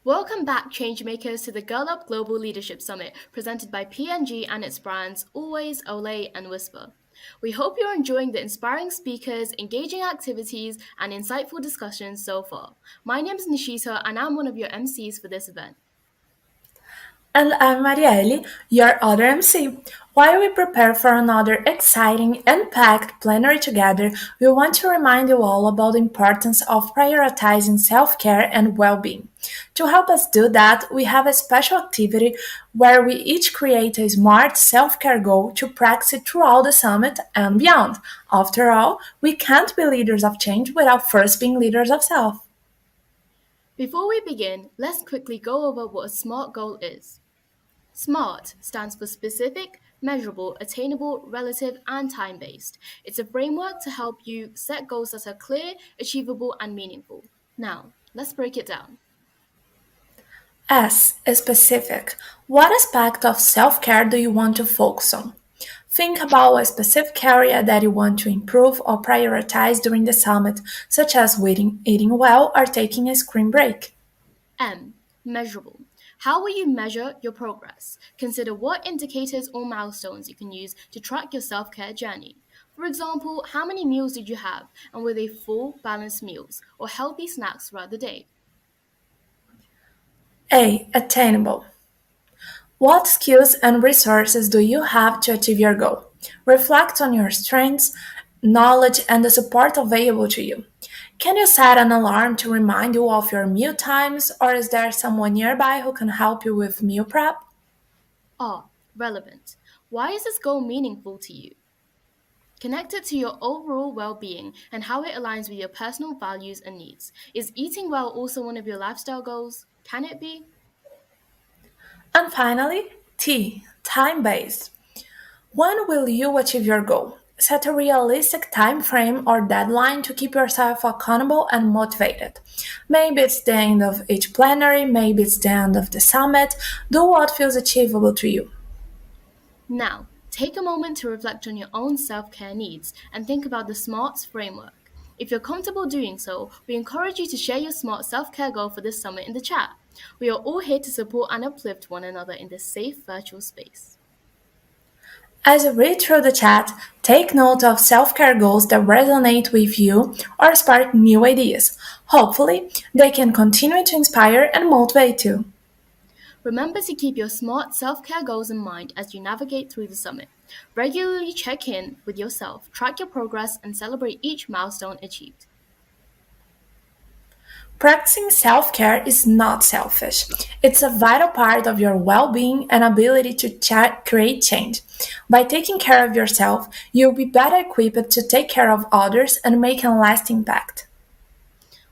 Welcome back, Changemakers, to the Girl Up Global Leadership Summit, presented by P&G and its brands Always, Olay, and Whisper. We hope you're enjoying the inspiring speakers, engaging activities, and insightful discussions so far. My name is Nishita, and I'm one of your MCs for this event. And I'm Marielle, your other MC. While we prepare for another exciting and packed plenary together, we want to remind you all about the importance of prioritizing self care and well being. To help us do that, we have a special activity where we each create a smart self care goal to practice throughout the summit and beyond. After all, we can't be leaders of change without first being leaders of self. Before we begin, let's quickly go over what a SMART goal is. SMART stands for specific, measurable, attainable, relative, and time based. It's a framework to help you set goals that are clear, achievable, and meaningful. Now, let's break it down. S is specific. What aspect of self care do you want to focus on? Think about a specific area that you want to improve or prioritize during the summit, such as eating well or taking a screen break. M. Measurable. How will you measure your progress? Consider what indicators or milestones you can use to track your self care journey. For example, how many meals did you have, and were they full, balanced meals or healthy snacks throughout the day? A. Attainable. What skills and resources do you have to achieve your goal? Reflect on your strengths, knowledge, and the support available to you. Can you set an alarm to remind you of your meal times, or is there someone nearby who can help you with meal prep? R. Relevant. Why is this goal meaningful to you? Connect it to your overall well being and how it aligns with your personal values and needs. Is eating well also one of your lifestyle goals? Can it be? And finally, T, time based. When will you achieve your goal? Set a realistic time frame or deadline to keep yourself accountable and motivated. Maybe it's the end of each plenary, maybe it's the end of the summit. Do what feels achievable to you. Now, take a moment to reflect on your own self care needs and think about the SMARTS framework. If you're comfortable doing so, we encourage you to share your SMART self care goal for this summit in the chat. We are all here to support and uplift one another in this safe virtual space. As you read through the chat, take note of self care goals that resonate with you or spark new ideas. Hopefully, they can continue to inspire and motivate you. Remember to keep your SMART self care goals in mind as you navigate through the summit. Regularly check in with yourself, track your progress, and celebrate each milestone achieved. Practicing self care is not selfish. It's a vital part of your well being and ability to create change. By taking care of yourself, you'll be better equipped to take care of others and make a lasting impact.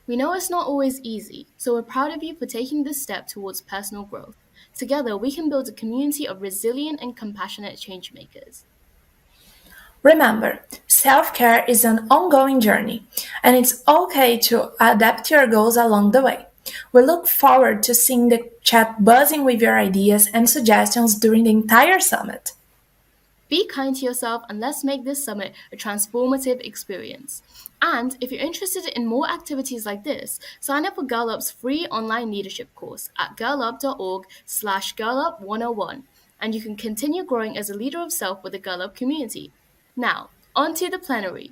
We know it's not always easy, so we're proud of you for taking this step towards personal growth. Together, we can build a community of resilient and compassionate changemakers. Remember, self care is an ongoing journey, and it's okay to adapt your goals along the way. We look forward to seeing the chat buzzing with your ideas and suggestions during the entire summit. Be kind to yourself and let's make this summit a transformative experience. And if you're interested in more activities like this, sign up for GirlUp's free online leadership course at girlup.org/girlup101, and you can continue growing as a leader of self with the GirlUp community. Now, on to the plenary.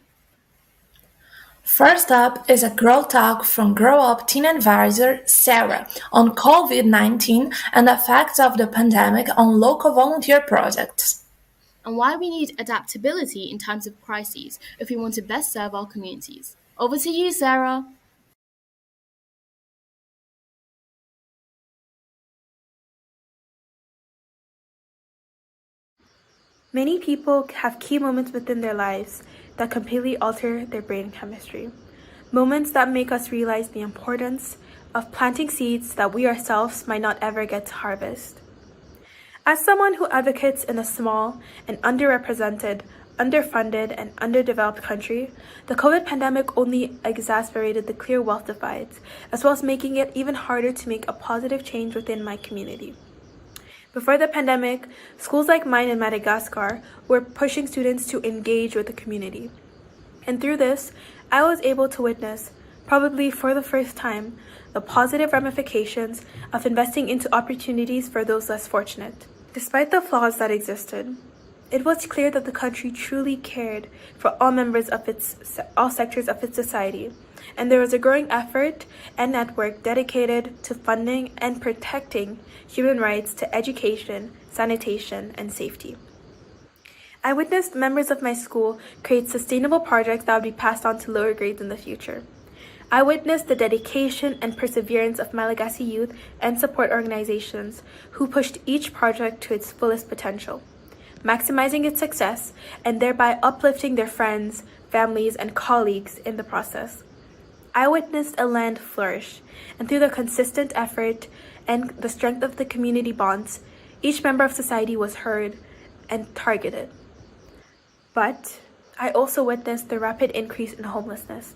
First up is a Grow Talk from Grow Up Teen Advisor Sarah on COVID-19 and the effects of the pandemic on local volunteer projects. And why we need adaptability in times of crises if we want to best serve our communities. Over to you, Sarah. Many people have key moments within their lives that completely alter their brain chemistry. Moments that make us realize the importance of planting seeds that we ourselves might not ever get to harvest. As someone who advocates in a small and underrepresented, underfunded, and underdeveloped country, the COVID pandemic only exacerbated the clear wealth divides, as well as making it even harder to make a positive change within my community. Before the pandemic, schools like mine in Madagascar were pushing students to engage with the community. And through this, I was able to witness, probably for the first time, the positive ramifications of investing into opportunities for those less fortunate. Despite the flaws that existed, it was clear that the country truly cared for all members of all sectors of its society, and there was a growing effort and network dedicated to funding and protecting human rights to education, sanitation, and safety. I witnessed members of my school create sustainable projects that would be passed on to lower grades in the future. I witnessed the dedication and perseverance of Malagasy youth and support organizations who pushed each project to its fullest potential, maximizing its success and thereby uplifting their friends, families, and colleagues in the process. I witnessed a land flourish, and through the consistent effort and the strength of the community bonds, each member of society was heard and targeted. But I also witnessed the rapid increase in homelessness.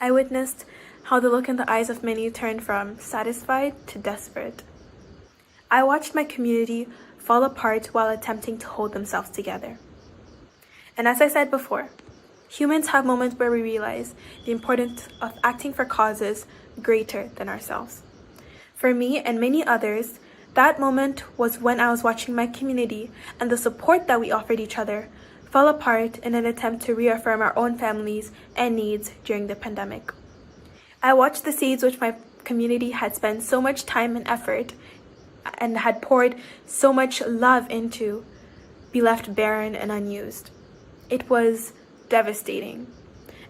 I witnessed how the look in the eyes of many turned from satisfied to desperate. I watched my community fall apart while attempting to hold themselves together. And as I said before, humans have moments where we realize the importance of acting for causes greater than ourselves. For me and many others, that moment was when I was watching my community and the support that we offered each other fall apart in an attempt to reaffirm our own families and needs during the pandemic. I watched the seeds which my community had spent so much time and effort and had poured so much love into be left barren and unused. It was devastating,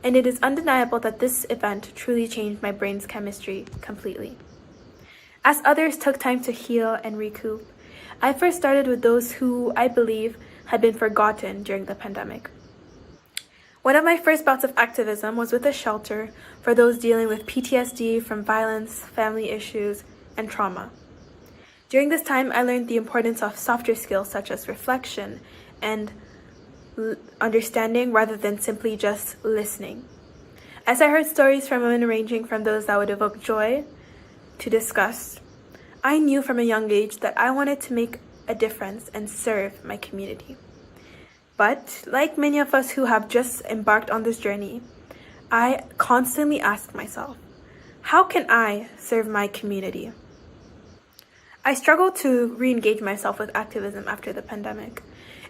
and it is undeniable that this event truly changed my brain's chemistry completely. As others took time to heal and recoup, I first started with those who I believe had been forgotten during the pandemic. One of my first bouts of activism was with a shelter for those dealing with PTSD from violence, family issues, and trauma. During this time, I learned the importance of softer skills such as reflection and understanding rather than simply just listening. As I heard stories from women ranging from those that would evoke joy to disgust, I knew from a young age that I wanted to make a difference and serve my community. But like many of us who have just embarked on this journey, I constantly ask myself, how can I serve my community? I struggled to re-engage myself with activism after the pandemic.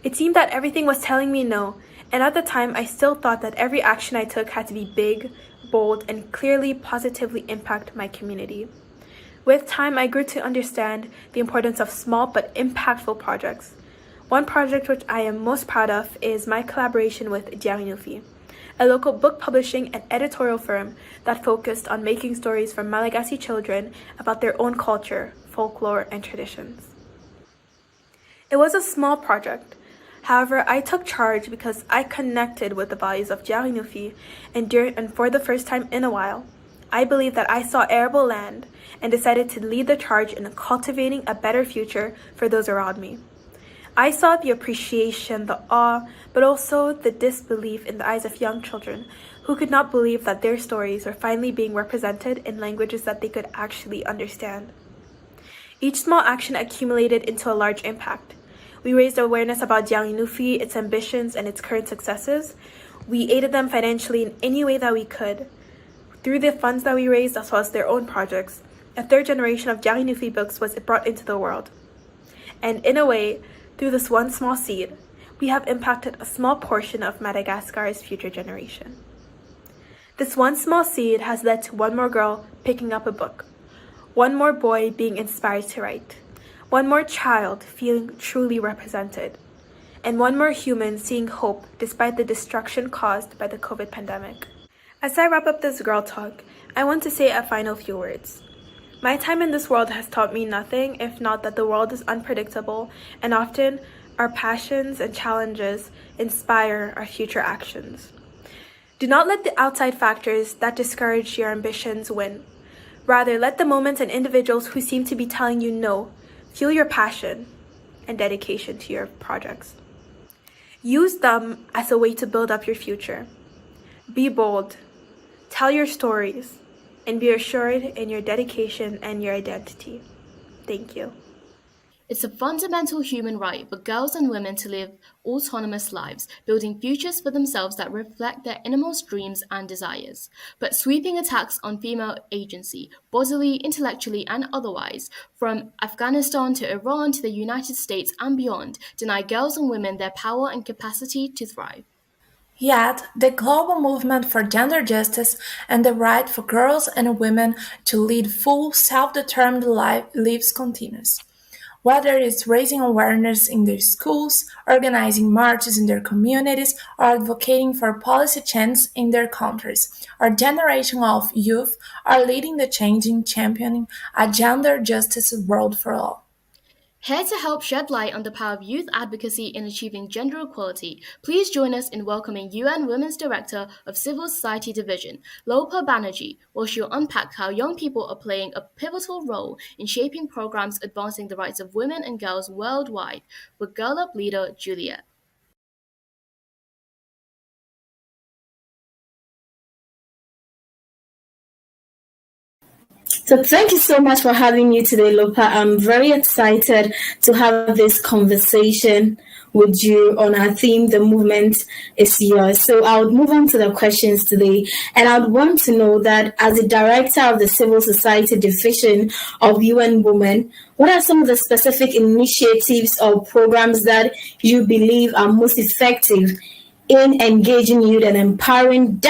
It seemed that everything was telling me no, and at the time I still thought that every action I took had to be big, bold, and clearly positively impact my community. With time, I grew to understand the importance of small but impactful projects. One project which I am most proud of is my collaboration with Diarinufi, a local book publishing and editorial firm that focused on making stories for Malagasy children about their own culture, folklore, and traditions. It was a small project. However, I took charge because I connected with the values of Diarinufi, and for the first time in a while, I believe that I saw arable land and decided to lead the charge in cultivating a better future for those around me. I saw the appreciation, the awe, but also the disbelief in the eyes of young children who could not believe that their stories were finally being represented in languages that they could actually understand. Each small action accumulated into a large impact. We raised awareness about Diarinufi, its ambitions, and its current successes. We aided them financially in any way that we could. Through the funds that we raised, as well as their own projects, a third generation of Diarinufi books was brought into the world. And in a way, through this one small seed, we have impacted a small portion of Madagascar's future generation. This one small seed has led to one more girl picking up a book, one more boy being inspired to write, one more child feeling truly represented, and one more human seeing hope despite the destruction caused by the COVID pandemic. As I wrap up this girl talk, I want to say a final few words. My time in this world has taught me nothing if not that the world is unpredictable, and often our passions and challenges inspire our future actions. Do not let the outside factors that discourage your ambitions win. Rather, let the moments and individuals who seem to be telling you no fuel your passion and dedication to your projects. Use them as a way to build up your future. Be bold. Tell your stories, and be assured in your dedication and your identity. Thank you. It's a fundamental human right for girls and women to live autonomous lives, building futures for themselves that reflect their innermost dreams and desires. But sweeping attacks on female agency, bodily, intellectually, and otherwise, from Afghanistan to Iran to the United States and beyond, deny girls and women their power and capacity to thrive. Yet, the global movement for gender justice and the right for girls and women to lead full, self-determined lives continues. Whether it's raising awareness in their schools, organizing marches in their communities, or advocating for policy change in their countries, our generation of youth are leading the change in championing a gender justice world for all. Here to help shed light on the power of youth advocacy in achieving gender equality, please join us in welcoming UN Women's Director of Civil Society Division, Lopa Banerjee, where she'll unpack how young people are playing a pivotal role in shaping programs advancing the rights of women and girls worldwide, with Girl Up leader Juliet. So thank you so much for having me today, Lopa. I'm very excited to have this conversation with you on our theme, The Movement is Yours. So I would move on to the questions today. And I would want to know that as the director of the Civil Society Division of UN Women, what are some of the specific initiatives or programs that you believe are most effective in engaging youth and empowering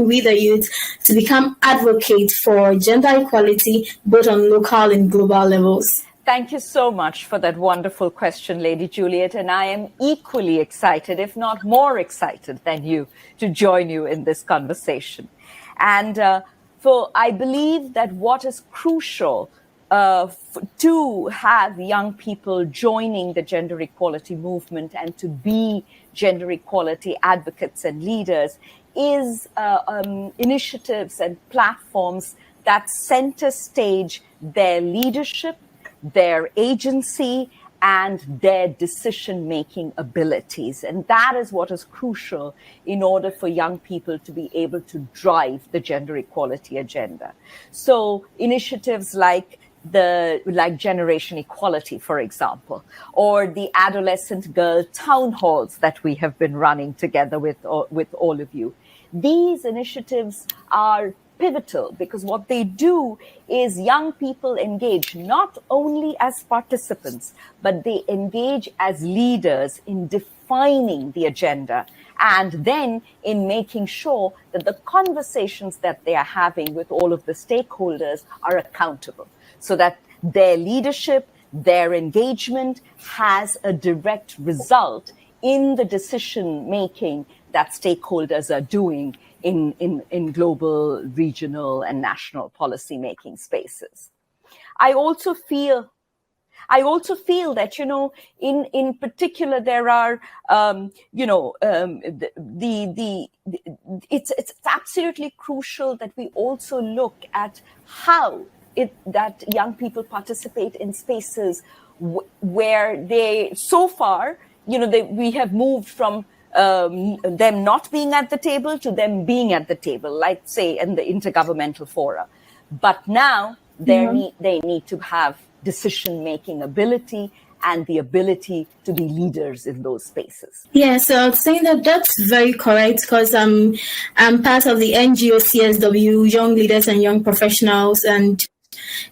we the youth to become advocates for gender equality, both on local and global levels? Thank you so much for that wonderful question, Lady Juliet. And I am equally excited, if not more excited than you, to join you in this conversation. And for I believe that what is crucial to have young people joining the gender equality movement and to be gender equality advocates and leaders is initiatives and platforms that center stage their leadership, their agency, and their decision-making abilities. And that is what is crucial in order for young people to be able to drive the gender equality agenda. So initiatives like Generation Equality, for example, or the adolescent girl town halls that we have been running together with all of you. These initiatives are pivotal because what they do is young people engage not only as participants, but they engage as leaders in defining the agenda and then in making sure that the conversations that they are having with all of the stakeholders are accountable, so that their leadership, their engagement has a direct result in the decision making that stakeholders are doing in global, regional, and national policy making spaces. I also feel that, in particular, there are, it's absolutely crucial that we also look at how that young people participate in spaces where they, so far, we have moved from them not being at the table to them being at the table, like say in the intergovernmental fora. But now they need to have decision-making ability and the ability to be leaders in those spaces. Yeah, so I'd say that's very correct because I'm part of the NGO CSW, Young Leaders and Young Professionals, and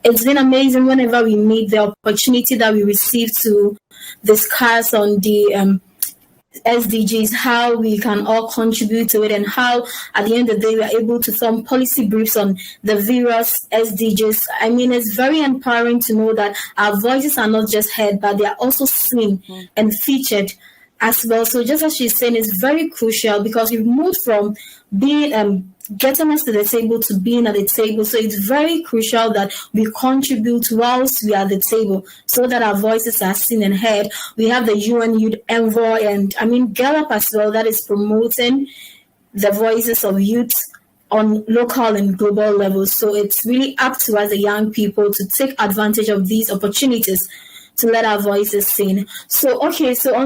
it's been amazing whenever we meet, the opportunity that we receive to discuss on the SDGs, how we can all contribute to it, and how at the end of the day we are able to form policy briefs on the various SDGs. I mean, it's very empowering to know that our voices are not just heard, but they are also seen and featured as well. So just as she's saying, it's very crucial because we've moved from being getting us to the table to being at the table. So it's very crucial that we contribute whilst we are at the table so that our voices are seen and heard. We have the UN Youth Envoy and Gallup as well, that is promoting the voices of youth on local and global levels. So it's really up to us, the young people, to take advantage of these opportunities to let our voices seen. So on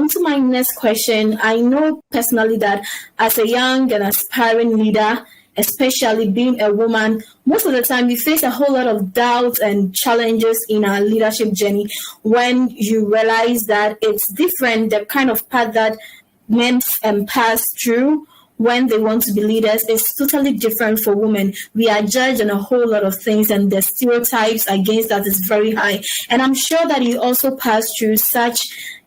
to my next question. I know personally that as a young and aspiring leader, especially being a woman, most of the time we face a whole lot of doubts and challenges in our leadership journey when you realize that it's different, the kind of path that men pass through when they want to be leaders is totally different for women. We are judged on a whole lot of things, and the stereotypes against that is very high. And I'm sure that you also passed through such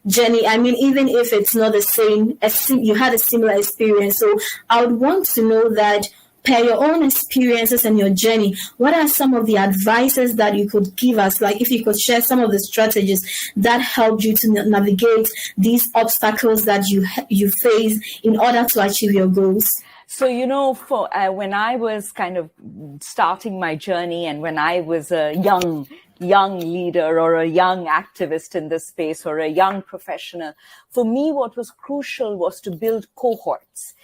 journey. I mean, even if it's not the same, you had a similar experience. So I would want to know that, per your own experiences and your journey, what are some of the advices that you could give us? Like, if you could share some of the strategies that helped you to navigate these obstacles that you face in order to achieve your goals. So, for when I was kind of starting my journey, and when I was a young leader or a young activist in this space or a young professional, for me, what was crucial was to build cohorts,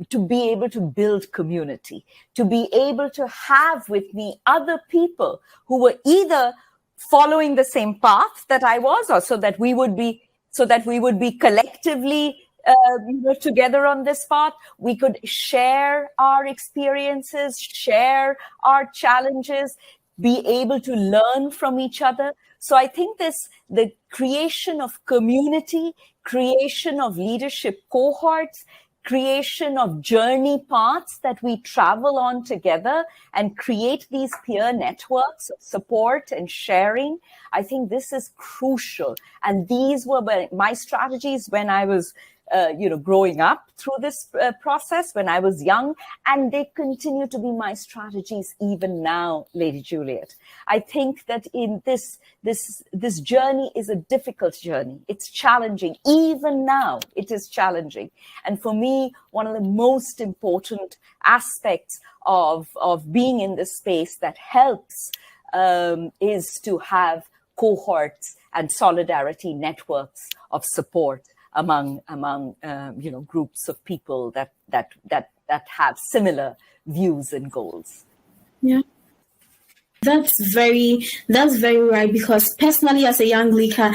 to be able to build community, to be able to have with me other people who were either following the same path that I was, or so that we would be collectively together on this path. We could share our experiences, share our challenges, be able to learn from each other. So I think the creation of community, creation of leadership cohorts, creation of journey paths that we travel on together and create these peer networks of support and sharing. I think this is crucial. And these were my strategies when I was growing up through this process when I was young, and they continue to be my strategies even now, Lady Juliet. I think that in this journey is a difficult journey. It's challenging. Even now, it is challenging. And for me, one of the most important aspects of being in this space that helps is to have cohorts and solidarity networks of support among groups of people that have similar views and goals. Yeah. That's very right, because personally, as a young leader,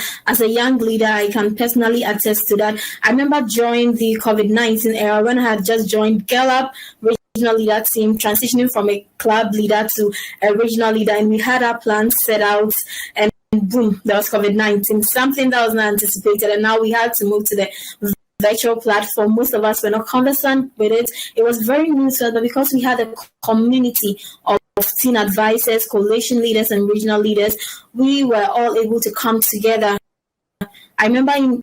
I can personally attest to that. I remember during the COVID-19 era when I had just joined Girl Up regional leader team, transitioning from a club leader to a regional leader, and we had our plans set out, and boom, there was COVID-19, something that was not anticipated, and now we had to move to the virtual platform. Most of us were not conversant with it. It was very new to us, but because we had a community of teen advisors, coalition leaders, and regional leaders, we were all able to come together. I remember in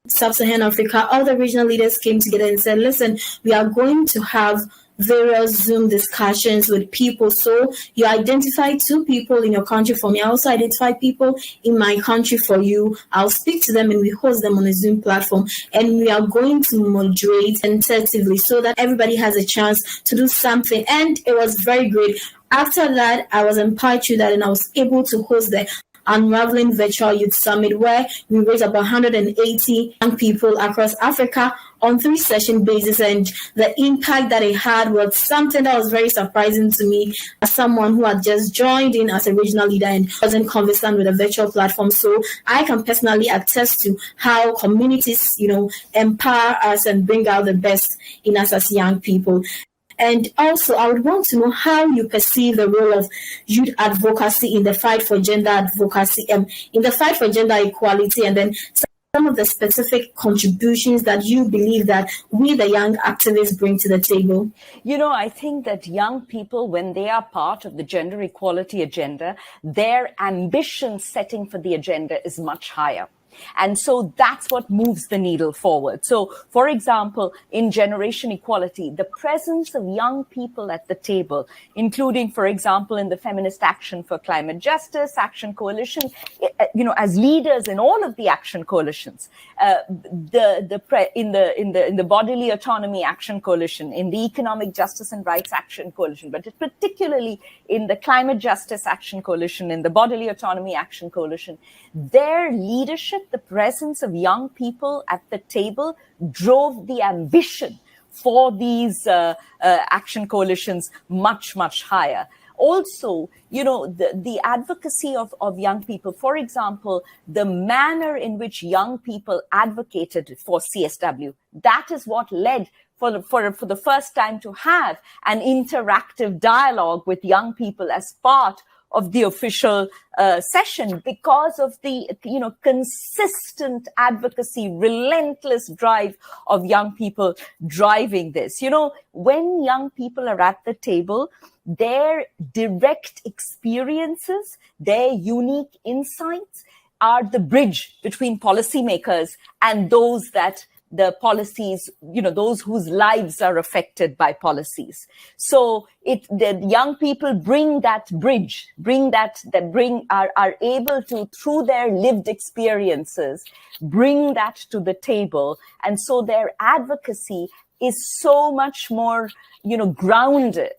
Sub-Saharan Africa, all the regional leaders came together and said, listen, we are going to have various Zoom discussions with people. So you identify 2 people in your country for me. I also identify people in my country for you. I'll speak to them and we host them on a Zoom platform. And we are going to moderate tentatively so that everybody has a chance to do something. And it was very great. After that, I was empowered to that, and I was able to host the Unraveling Virtual Youth Summit, where we raised about 180 young people across Africa on 3-session basis, and the impact that it had was something that was very surprising to me as someone who had just joined in as a regional leader and wasn't conversant with a virtual platform. So I can personally attest to how communities, empower us and bring out the best in us as young people. And also, I would want to know how you perceive the role of youth advocacy in the fight for gender advocacy, in the fight for gender equality, and then some of the specific contributions that you believe that we, the young activists, bring to the table. I think that young people, when they are part of the gender equality agenda, their ambition setting for the agenda is much higher. And so that's what moves the needle forward. So, for example, in generation equality, the presence of young people at the table, including, for example, in the Feminist Action for Climate Justice Action Coalition, as leaders in all of the action coalitions, in the Bodily Autonomy Action Coalition, in the Economic Justice and Rights Action Coalition, but particularly in the Climate Justice Action Coalition, in the Bodily Autonomy Action Coalition, their leadership, the presence of young people at the table, drove the ambition for these action coalitions much, much higher. Also, the advocacy of young people, for example, the manner in which young people advocated for CSW, that is what led, for the first time to have an interactive dialogue with young people as part of the official session, because of the consistent advocacy, relentless drive of young people driving this. When young people are at the table, their direct experiences, their unique insights are the bridge between policymakers and those that the policies, those whose lives are affected by policies. So the young people bring that bridge, are able to, through their lived experiences, bring that to the table. And so their advocacy is so much more, grounded.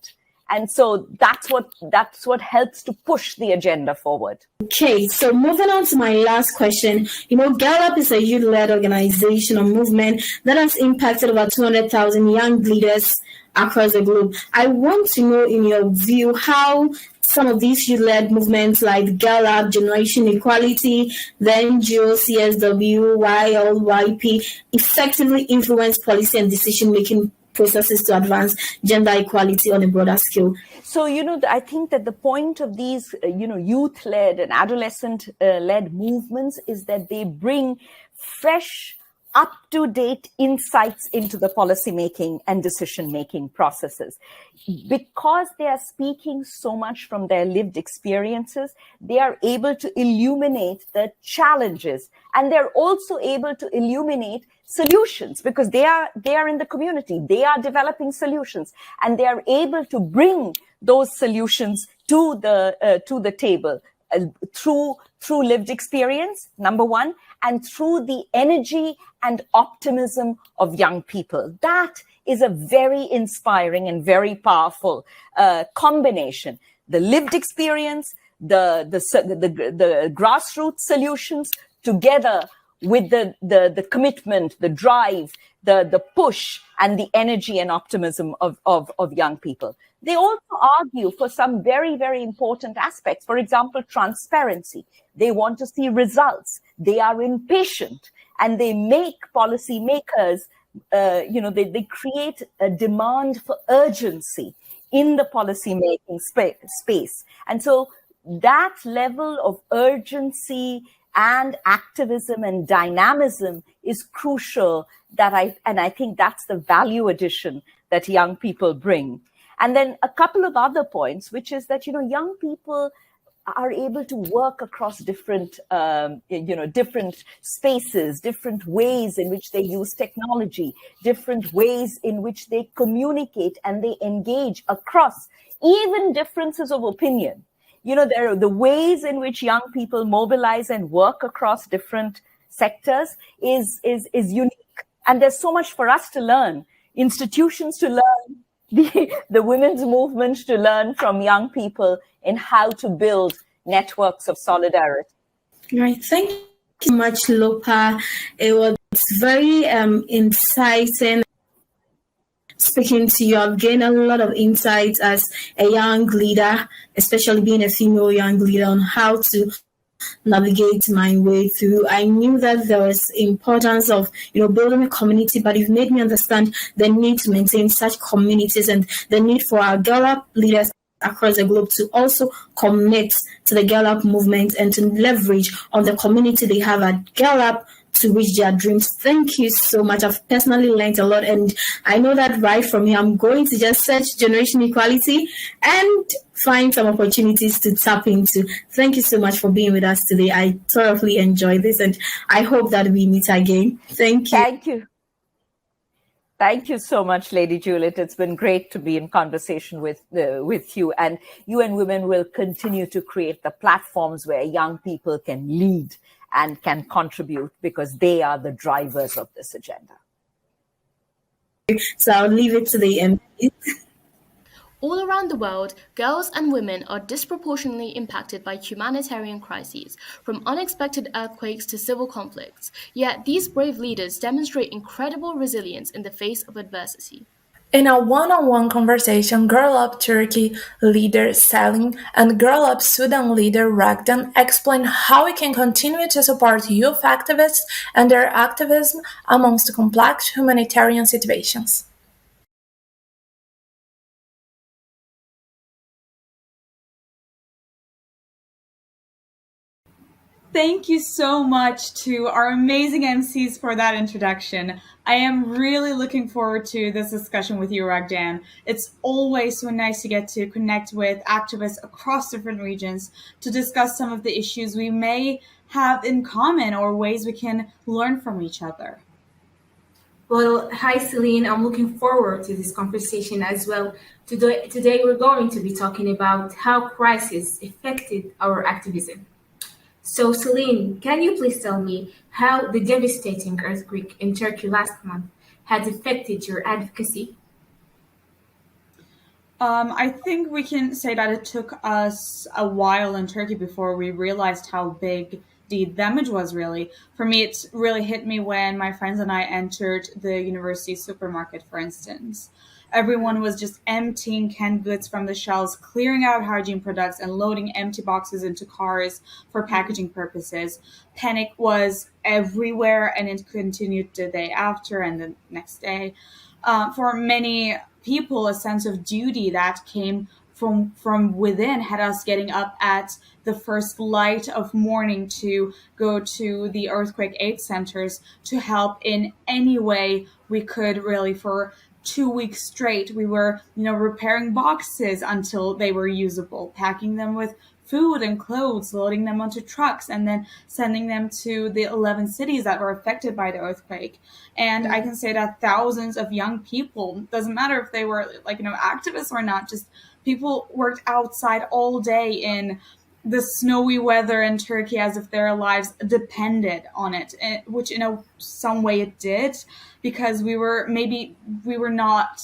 And so that's what helps to push the agenda forward. Okay, so moving on to my last question. Gallup is a youth-led organization or movement that has impacted over 200,000 young leaders across the globe. I want to know, in your view, how some of these youth-led movements like Gallup, Generation Equality, the NGO, CSW, YLYP effectively influence policy and decision-making processes to advance gender equality on a broader scale. So, I think that the point of these, youth-led and adolescent-led movements is that they bring fresh, up-to-date insights into the policy-making and decision-making processes. Because they are speaking so much from their lived experiences, they are able to illuminate the challenges, and they're also able to illuminate solutions, because they are in the community, they are developing solutions, and they are able to bring those solutions to the table through lived experience, number one, and through the energy and optimism of young people. That is a very inspiring and very powerful combination. The lived experience, the grassroots solutions, together with the commitment, the drive, the push, and the energy and optimism of young people. They also argue for some very, very important aspects. For example, transparency. They want to see results. They are impatient, and they make policymakers, they create a demand for urgency in the policymaking space. And so that level of urgency and activism and dynamism is crucial. I think that's the value addition that young people bring. And then a couple of other points, which is that, young people are able to work across different spaces, different ways in which they use technology, different ways in which they communicate and they engage across even differences of opinion. There are the ways in which young people mobilize and work across different sectors is unique. And there's so much for us to learn, institutions to learn, the women's movement to learn from young people in how to build networks of solidarity. Right. Thank you so much, Lopa. It was very inciting speaking to you. I've gained a lot of insights as a young leader, especially being a female young leader, on how to navigate my way through. I knew that there was importance of building a community, but you've made me understand the need to maintain such communities and the need for our Gallup leaders across the globe to also commit to the Gallup movement and to leverage on the community they have at Gallup to reach their dreams. Thank you so much. I've personally learned a lot, and I know that right from here, I'm going to just search Generation Equality and find some opportunities to tap into. Thank you so much for being with us today. I thoroughly enjoyed this, and I hope that we meet again. Thank you. Thank you. Thank you so much, Lady Juliet. It's been great to be in conversation with you. And UN Women will continue to create the platforms where young people can lead and can contribute, because they are the drivers of this agenda. So I'll leave it to the MPs. All around the world, girls and women are disproportionately impacted by humanitarian crises, from unexpected earthquakes to civil conflicts. Yet these brave leaders demonstrate incredible resilience in the face of adversity. In a one-on-one conversation, Girl Up Turkey leader Selin and Girl Up Sudan leader Ragdan explain how we can continue to support youth activists and their activism amongst complex humanitarian situations. thank you so much to our amazing MCs for that introduction. I am really looking forward to this discussion with you, Ragdan. It's always so nice to get to connect with activists across different regions to discuss some of the issues we may have in common or ways we can learn from each other. Well, hi Celine. I'm looking forward to this conversation as well. Today we're going to be talking about how crisis affected our activism. So, Celine, can you please tell me how the devastating earthquake in Turkey last month has affected your advocacy? I think we can say that it took us a while in Turkey before we realized how big the damage was really. For me, it really hit me when my friends and I entered the university supermarket, for instance. Everyone was just emptying canned goods from the shelves, clearing out hygiene products, and loading empty boxes into cars for packaging purposes. Panic was everywhere, and it continued the day after and the next day. For many people, a sense of duty that came from within had us getting up at the first light of morning to go to the earthquake aid centers to help in any way we could. Really, for 2 weeks straight, we were repairing boxes until they were usable, packing them with food and clothes, loading them onto trucks, and then sending them to the 11 cities that were affected by the earthquake. And I can say that thousands of young people, doesn't matter if they were activists or not, just people worked outside all day in the snowy weather in Turkey as if their lives depended on it, which in some way it did, because we were not,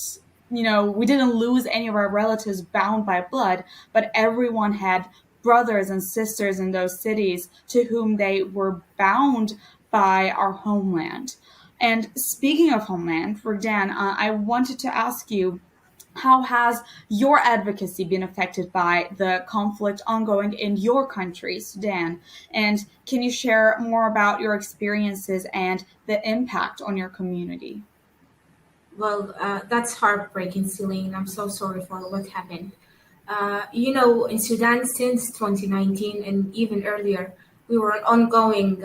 we didn't lose any of our relatives bound by blood, but everyone had brothers and sisters in those cities to whom they were bound by our homeland. And speaking of homeland, Ragdan, I wanted to ask you, how has your advocacy been affected by the conflict ongoing in your country, Sudan? And can you share more about your experiences and the impact on your community? Well, that's heartbreaking, Celine. I'm so sorry for what happened. In Sudan since 2019 and even earlier, we were on ongoing,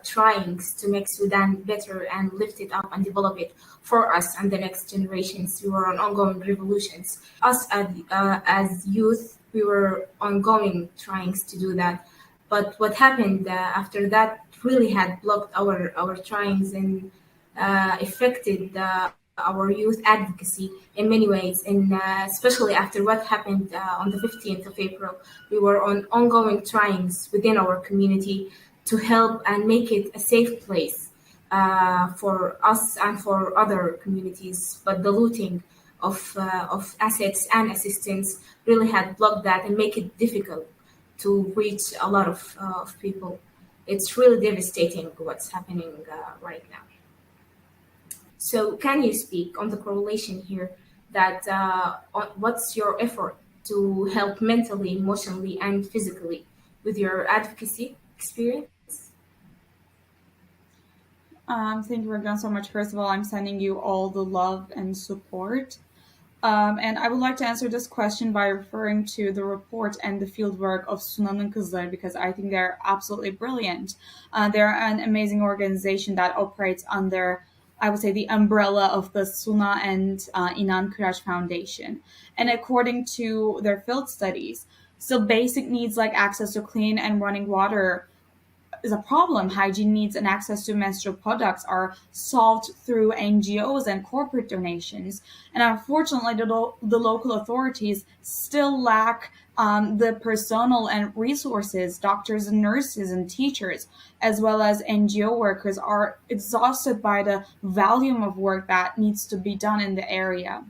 tryings to make Sudan better and lift it up and develop it for us and the next generations. We were on ongoing revolutions. Us as youth, we were ongoing tryings to do that. But what happened after that really had blocked our tryings and affected our youth advocacy in many ways, and especially after what happened on the 15th of April, we were on ongoing tryings within our community to help and make it a safe place for us and for other communities. But the looting of assets and assistance really had blocked that and make it difficult to reach a lot of people. It's really devastating what's happening right now. So can you speak on the correlation here that what's your effort to help mentally, emotionally, and physically with your advocacy experience? Thank you, Ragdan, so much. First of all, I'm sending you all the love and support. And I would like to answer this question by referring to the report and the fieldwork of Sunan'ın Kızları, because I think they're absolutely brilliant. They're an amazing organization that operates under, I would say, the umbrella of the Suna and Inan Kıraç Foundation. And according to their field studies, still basic needs like access to clean and running water is a problem. Hygiene needs and access to menstrual products are solved through NGOs and corporate donations. And unfortunately, the local authorities still lack the personnel and resources. Doctors and nurses and teachers, as well as NGO workers, are exhausted by the volume of work that needs to be done in the area.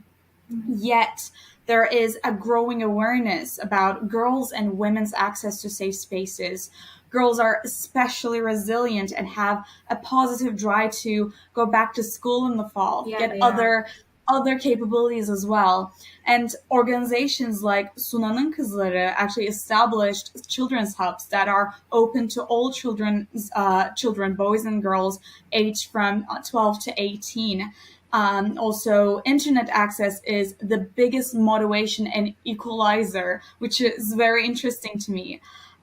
Yet, there is a growing awareness about girls' and women's access to safe spaces. Girls are especially resilient and have a positive drive to go back to school in the fall, get other capabilities as well. And organizations like Sunan'ın Kızları actually established children's hubs that are open to all children, boys and girls, aged from 12 to 18. Also, internet access is the biggest motivation and equalizer, which is very interesting to me.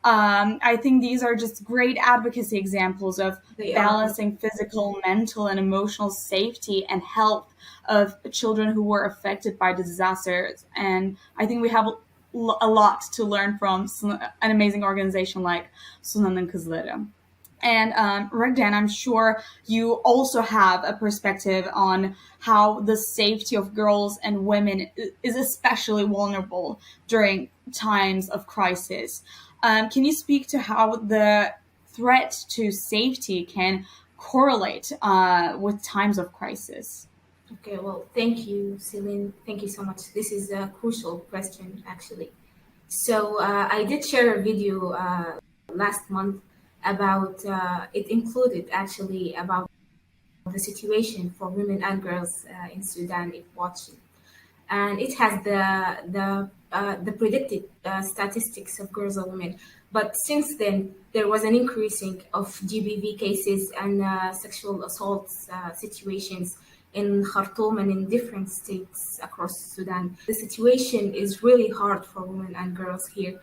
I think these are just great advocacy examples of balancing physical, mental, and emotional safety and health of children who were affected by disasters. And I think we have a lot to learn from an amazing organization like Sunan'ın Kızları. And Regdan, I'm sure you also have a perspective on how the safety of girls and women is especially vulnerable during times of crisis. Can you speak to how the threat to safety can correlate with times of crisis? Okay, well, thank you, Celine. Thank you so much. This is a crucial question, actually. So I did share a video last month about, it included actually about the situation for women and girls in Sudan if watching. And it has the predicted statistics of girls and women. But since then, there was an increasing of GBV cases and sexual assaults situations in Khartoum and in different states across Sudan. The situation is really hard for women and girls here.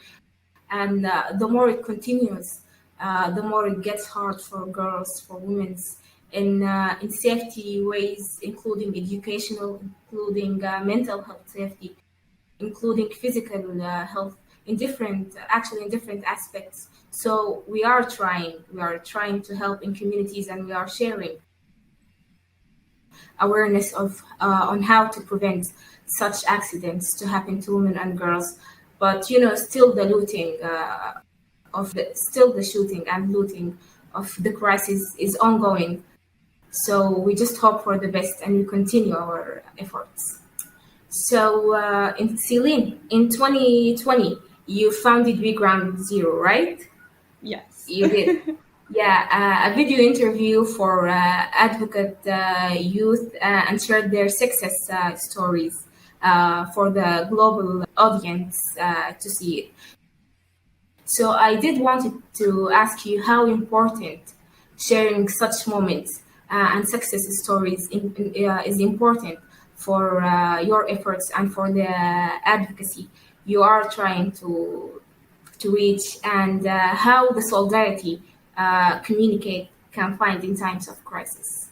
And the more it continues, the more it gets hard for girls, for women, in safety ways, including educational, including mental health safety, including physical health, in different aspects. So we are trying to help in communities, and we are sharing awareness of on how to prevent such accidents to happen to women and girls. But still the looting still the shooting and looting of the crisis is ongoing. So we just hope for the best, and we continue our efforts. So in Celine, in 2020, you founded We Ground Zero, right? Yes. You did. Yeah, a video interview for advocate youth and shared their success stories for the global audience to see it. So I did wanted to ask you how important sharing such moments and success stories is important for your efforts and for the advocacy you are trying to reach, and how the solidarity communicate can find in times of crisis.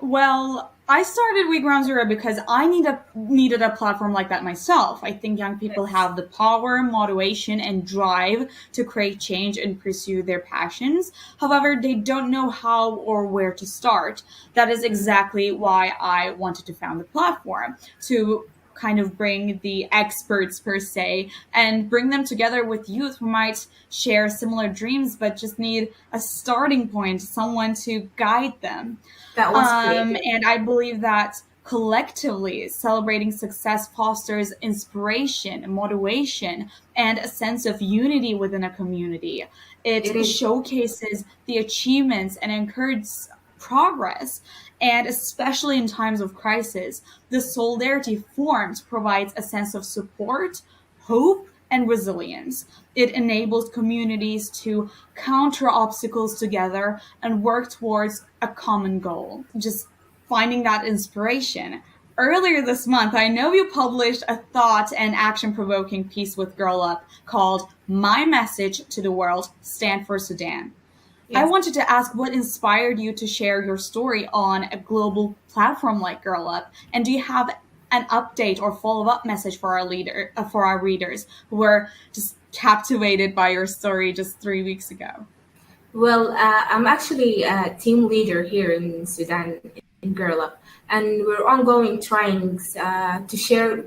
Well, I started We Ground Zero because I needed a platform like that myself. I think young people have the power, motivation, and drive to create change and pursue their passions. However, they don't know how or where to start. That is exactly why I wanted to found the platform, to kind of bring the experts per se and bring them together with youth who might share similar dreams but just need a starting point, someone to guide them. That was creative. And I believe that collectively celebrating success fosters inspiration, motivation, and a sense of unity within a community. It showcases the achievements and encourages progress. And especially in times of crisis, the solidarity formed provides a sense of support, hope, and resilience. It enables communities to counter obstacles together and work towards a common goal. Just finding that inspiration. Earlier this month, I know you published a thought and action-provoking piece with Girl Up called My Message to the World, Stand for Sudan. Yes. I wanted to ask what inspired you to share your story on a global platform like Girl Up, and do you have an update or follow-up message for our readers who were just captivated by your story just 3 weeks ago? Well, I'm actually a team leader here in Sudan in Girl Up, and we're ongoing trying to share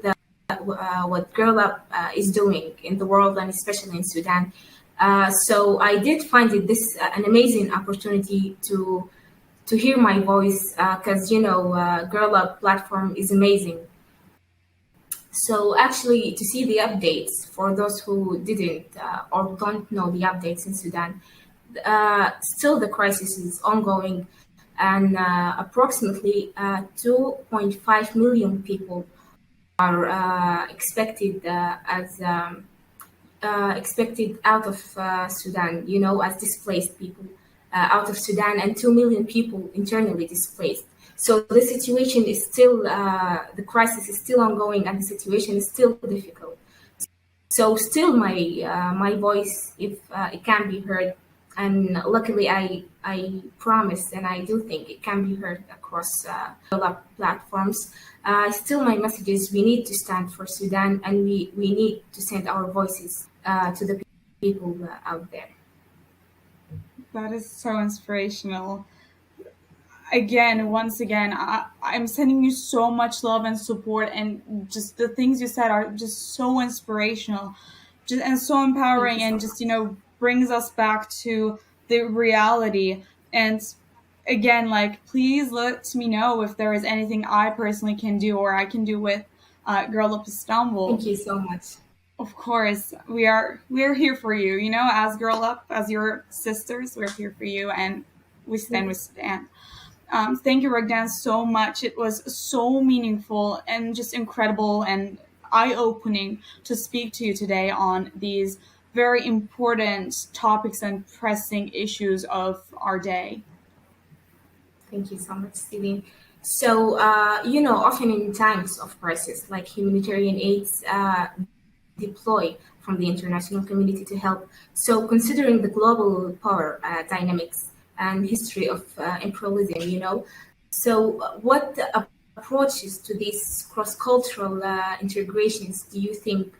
what Girl Up is doing in the world and especially in Sudan. So I did find this an amazing opportunity to hear my voice because Girl Up platform is amazing. So actually, to see the updates for those who didn't or don't know the updates in Sudan, still the crisis is ongoing, and approximately 2.5 million people are expected expected out of Sudan, as displaced people out of Sudan, and 2 million people internally displaced. So the situation is still, the crisis is still ongoing, and the situation is still difficult. So still my voice, if it can be heard, and luckily I promise and I do think it can be heard across other platforms. Still, my message is we need to stand for Sudan, and we need to send our voices to the people out there. That is so inspirational. Again, once again, I'm sending you so much love and support, and just the things you said are just so inspirational, just and so Thank empowering, you so and much. just brings us back to the reality. And again, like, please let me know if there is anything I personally can do or I can do with Girl Up Istanbul. Thank you so much. Of course, we're here for you. As Girl Up, as your sisters, we're here for you, and we stand with Sudan. Thank you, Ragdan, so much. It was so meaningful and just incredible and eye-opening to speak to you today on these very important topics and pressing issues of our day. Thank you so much, Celine. So, often in times of crisis, like humanitarian aids deploy from the international community to help. So, considering the global power dynamics and history of imperialism, so what approaches to these cross-cultural integrations do you think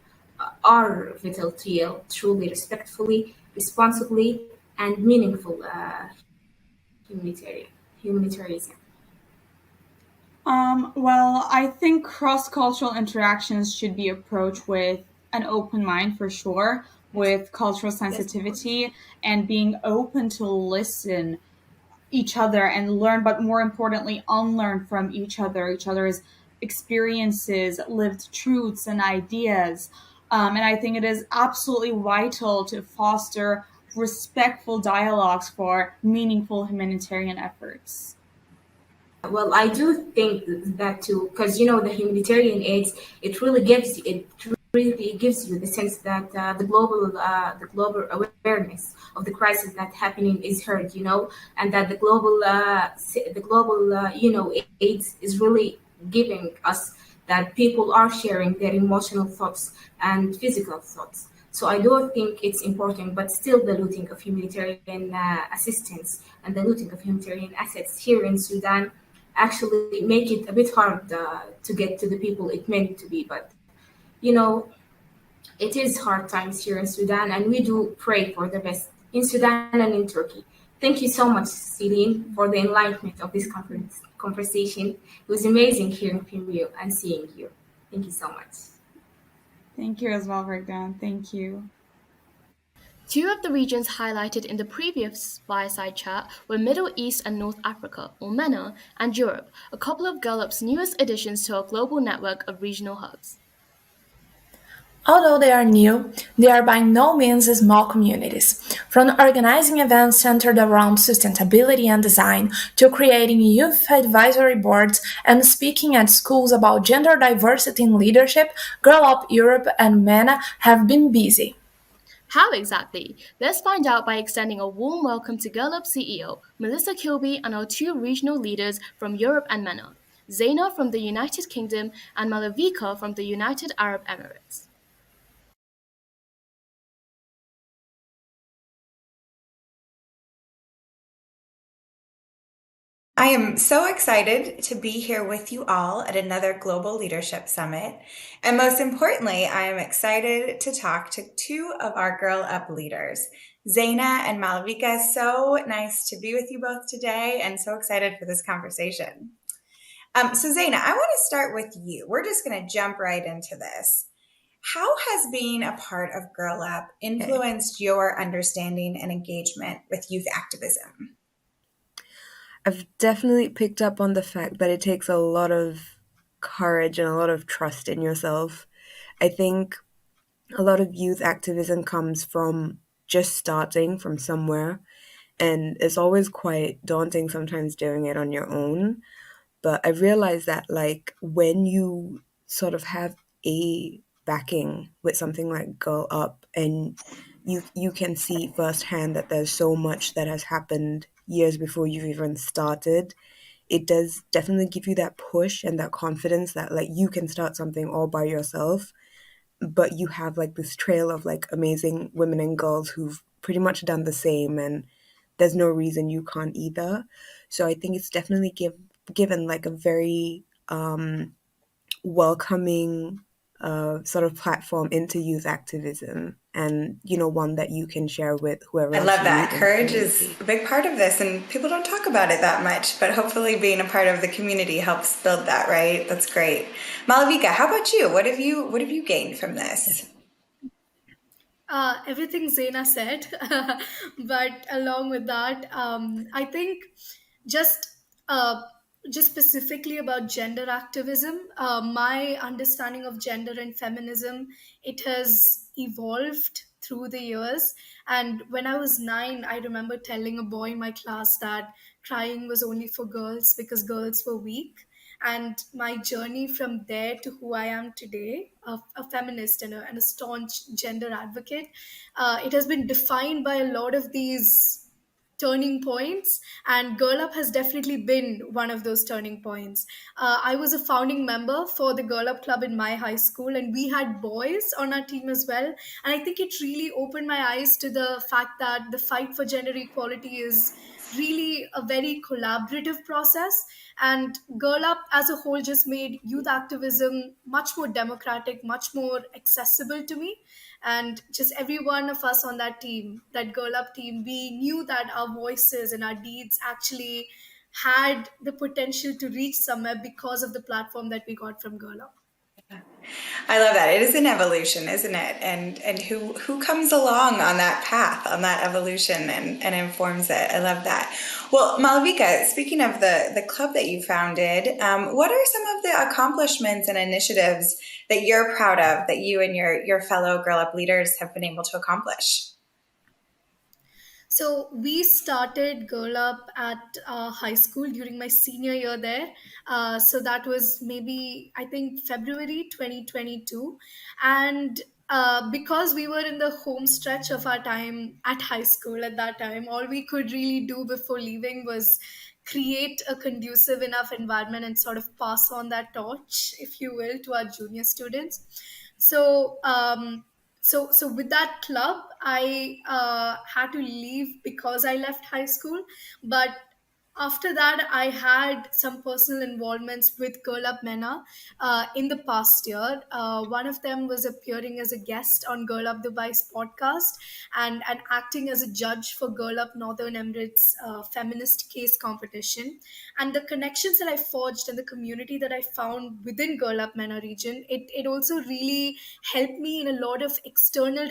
are vital to you, truly respectfully, responsibly, and meaningful humanitarian humanitarianism? Well, I think cross-cultural interactions should be approached with an open mind for sure, with cultural sensitivity and being open to listen each other and learn, but more importantly, unlearn from each other's experiences, lived truths, and ideas. And I think it is absolutely vital to foster respectful dialogues for meaningful humanitarian efforts. Well, I do think that too, because the humanitarian aids, it really gives you the sense that the global awareness of the crisis that's happening is heard, and that the global aids is really giving us that people are sharing their emotional thoughts and physical thoughts. So I do think it's important, but still the looting of humanitarian assistance and the looting of humanitarian assets here in Sudan actually make it a bit hard to get to the people it meant to be. But you know, it is hard times here in Sudan, and we do pray for the best in Sudan and in Turkey. Thank you so much, Celine, for the enlightenment of this conversation. It was amazing hearing from you and seeing you. Thank you so much. Thank you as well, Ragdan. Thank you. Two of the regions highlighted in the previous fireside chat were Middle East and North Africa, or MENA, and Europe, a couple of Gallup's newest additions to our global network of regional hubs. Although they are new, they are by no means small communities. From organizing events centered around sustainability and design to creating youth advisory boards and speaking at schools about gender diversity in leadership, Girl Up Europe and MENA have been busy. How exactly? Let's find out by extending a warm welcome to Girl Up CEO, Melissa Kilby, and our two regional leaders from Europe and MENA, Zaina from the United Kingdom and Malavika from the United Arab Emirates. I am so excited to be here with you all at another Global Leadership Summit. And most importantly, I am excited to talk to two of our Girl Up leaders, Zaina and Malavika. So nice to be with you both today and so excited for this conversation. So Zaina, I want to start with you. We're just going to jump right into this. How has being a part of Girl Up influenced your understanding and engagement with youth activism? I've definitely picked up on the fact that it takes a lot of courage and a lot of trust in yourself. I think a lot of youth activism comes from just starting from somewhere, and it's always quite daunting sometimes doing it on your own. But I realized that, like, when you sort of have a backing with something like Girl Up, and you can see firsthand that there's so much that has happened years before you've even started, it does definitely give you that push and that confidence that, like, you can start something all by yourself. but you have like this trail of like amazing women and girls who've pretty much done the same, and there's no reason you can't either. So I think it's definitely given like a very welcoming sort of platform into youth activism, and one that you can share with whoever I else love you that. meet in the Courage is community. a big part of this, and people don't talk about it that much, but hopefully being a part of the community helps build that, right? That's great. Malavika, how about you? What have you gained from this? Everything Zaina said, but along with that, I think just uh, just specifically about gender activism, my understanding of gender and feminism, it has evolved through the years. And when I was 9, I remember telling a boy in my class that crying was only for girls because girls were weak. And my journey from there to who I am today, a feminist and a staunch gender advocate, it has been defined by a lot of these turning points, and Girl Up has definitely been one of those turning points. I was a founding member for the Girl Up Club in my high school, and we had boys on our team as well. And I think it really opened my eyes to the fact that the fight for gender equality is really a very collaborative process. And Girl Up as a whole just made youth activism much more democratic, much more accessible to me. And just every one of us on that team, that Girl Up team, we knew that our voices and our deeds actually had the potential to reach somewhere because of the platform that we got from Girl Up. I love that. It is an evolution, isn't it? And who comes along on that path, on that evolution, and informs it. I love that. Well, Malavika, speaking of the club that you founded, what are some of the accomplishments and initiatives that you're proud of that you and your fellow Girl Up leaders have been able to accomplish? So we started Girl Up at high school during my senior year there. So that was maybe, I think, February 2022. And because we were in the home stretch of our time at high school at that time, all we could really do before leaving was create a conducive enough environment and sort of pass on that torch, if you will, to our junior students. So so with that club, I had to leave because I left high school. But after that, I had some personal involvements with Girl Up Mena in the past year. One of them was appearing as a guest on Girl Up Dubai's podcast, and acting as a judge for Girl Up Northern Emirates feminist case competition. And the connections that I forged and the community that I found within Girl Up Mena region, it also really helped me in a lot of external